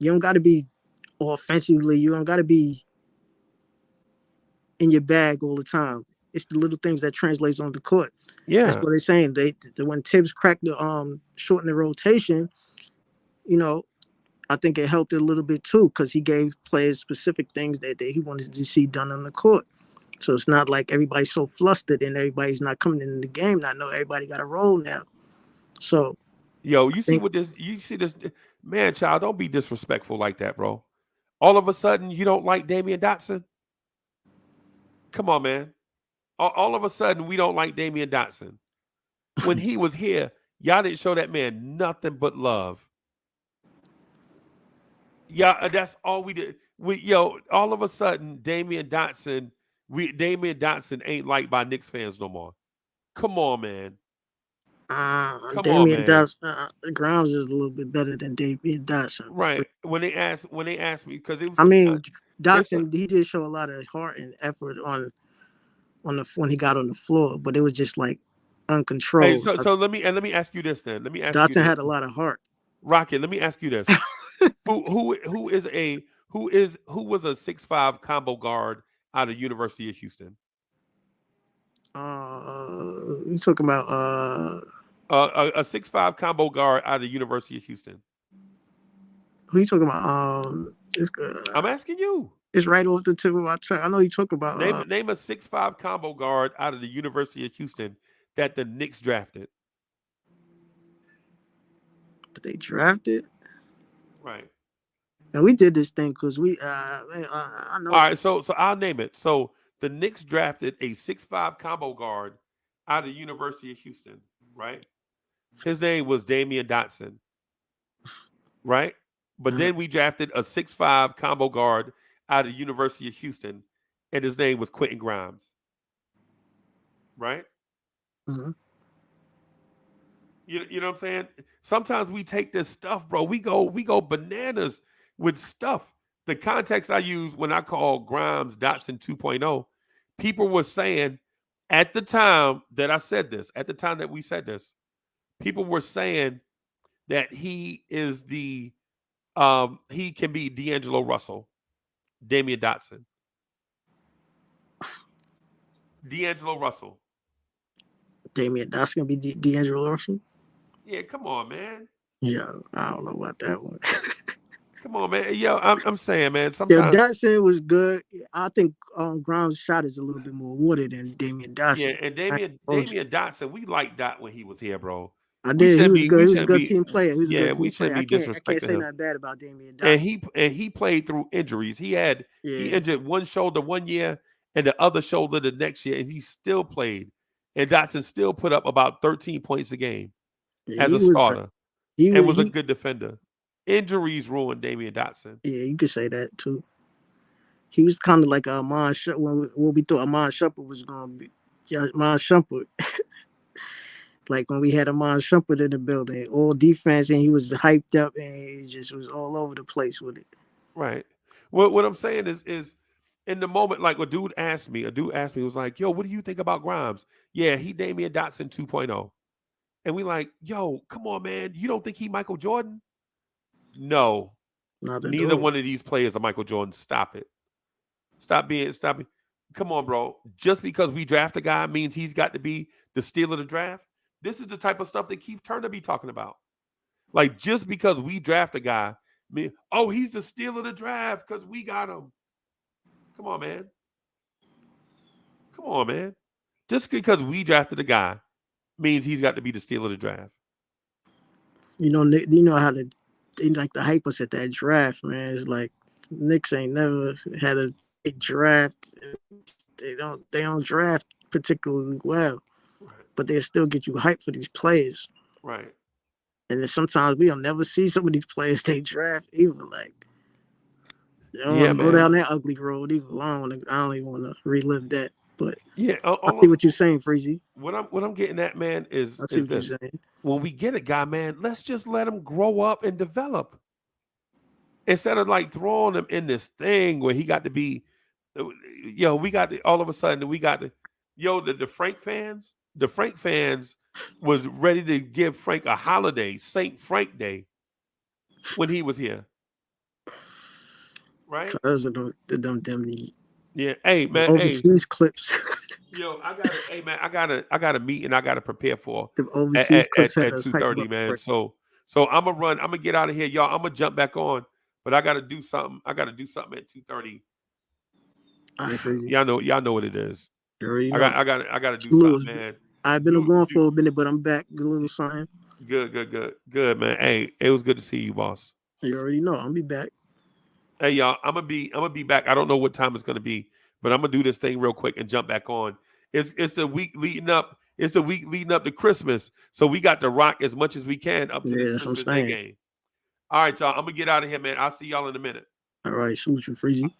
don't got to be offensively. You don't got to be in your bag all the time. It's the little things that translates on the court. That's what they're saying. When Tibbs cracked the shorten the rotation, I think it helped it a little bit too, because he gave players specific things that he wanted to see done on the court. So it's not like everybody's so flustered and everybody's not coming in the game. I know everybody got a role now. So, you see this, man, child, don't be disrespectful like that, bro. All of a sudden, you don't like Damian Dotson? Come on, man. All of a sudden, we don't like Damian Dotson. When he was here, y'all didn't show that man nothing but love. Yeah, that's all we did. All of a sudden, Damian Dotson ain't liked by Knicks fans no more. Come on, man. Damian Dotson, Grimes is a little bit better than Damian Dotson. Right. When they asked me, because it was. Dotson, he did show a lot of heart and effort when he got on the floor, but it was just like uncontrolled. Hey, so let me ask you this then. Dotson had a lot of heart. Rocket, let me ask you this. who was a 6'5" combo guard out of University of Houston? You talking about a 6'5" combo guard out of University of Houston? Who you talking about? I'm asking you. It's right off the tip of my tongue. I know you talk about name a 6'5" combo guard out of the University of Houston that the Knicks drafted. But they drafted? Right. And we did this thing because I know. All right, so I'll name it. So the Knicks drafted a 6'5" combo guard out of the University of Houston, right? His name was Damian Dotson, right? But then we drafted a 6'5" combo guard out of the University of Houston, and his name was Quentin Grimes, right? Mm-hmm. You know what I'm saying? Sometimes we take this stuff, bro. We go bananas with stuff. The context I use when I call Grimes Dotson 2.0, people were saying at the time that I said this, at the time that we said this, people were saying that he is he can be D'Angelo Russell, Damian Dotson. D'Angelo Russell. Damian Dotson gonna be D'Angelo Russell? Yeah, come on, man. Yeah, I don't know about that one. Come on, man. Yo, I'm saying, man. Sometimes Dotson was good. I think Grimes' shot is a little bit more water than Damian Dotson. Yeah, and Damian Dotson, we liked Dot when he was here, bro. I did. He was good. He was a good team player. He was a good team we shouldn't player. be disrespecting I can't say him. nothing bad about Damian Dotson. And he played through injuries. He injured one shoulder one year and the other shoulder the next year, and he still played. And Dotson still put up about 13 points a game as a starter. And was a good defender. Injuries ruined Damian Dotson. Yeah, you could say that too. He was kind of like Amon Shumpert when we thought Amon Shumpert was going to be. Yeah, Amon Shumpert. Like when we had Amon Shumpert in the building, all defense, and he was hyped up, and he just was all over the place with it. Right. Well, what I'm saying is in the moment, like a dude asked me, was like, yo, what do you think about Grimes? Yeah, he Damian Dotson 2.0. And we like, yo, come on, man. You don't think he Michael Jordan? No. Neither one of these players are Michael Jordan. Stop it. Stop being. Come on, bro. Just because we draft a guy means he's got to be the steal of the draft. This is the type of stuff that Keith Turner be talking about. Like, just because we draft a guy, he's the steal of the draft because we got him. Come on, man. Just because we drafted a guy means he's got to be the steal of the draft. You know how they like to hype us at that draft, man. It's like Knicks ain't never had a draft. They don't draft particularly well, but they still get you hyped for these players. Right. And then sometimes we'll never see some of these players they draft either. Like, they don't want to go down that ugly road either. I don't even want to relive that. But yeah, I see what you're saying, Freezy. What I'm getting at, man, is this. You're saying. When we get a guy, man, let's just let him grow up and develop. Instead of like throwing him in this thing where he got to be, we got all of a sudden we got the Frank fans. The Frank fans was ready to give Frank a holiday, St. Frank Day, when he was here. Right? Because of them yeah. Hey, man. Overseas clips. Yo, I got a meeting I got to prepare for the overseas clips at 2:30, man. So I'm gonna get out of here, y'all. I'm gonna jump back on, but I gotta do something. I gotta do something at 2:30. Y'all know what it is. I gotta do something, man. I've been gone for a minute, but I'm back. A little something. Good, man. Hey, it was good to see you, boss. You already know I'm be back. Hey, y'all, I'm gonna be back. I don't know what time it's gonna be, but I'm gonna do this thing real quick and jump back on. It's the week leading up. It's the week leading up to Christmas, so we got to rock as much as we can up to this Christmas Day game. All right, y'all. I'm gonna get out of here, man. I'll see y'all in a minute. All right, shoot you, Freezy.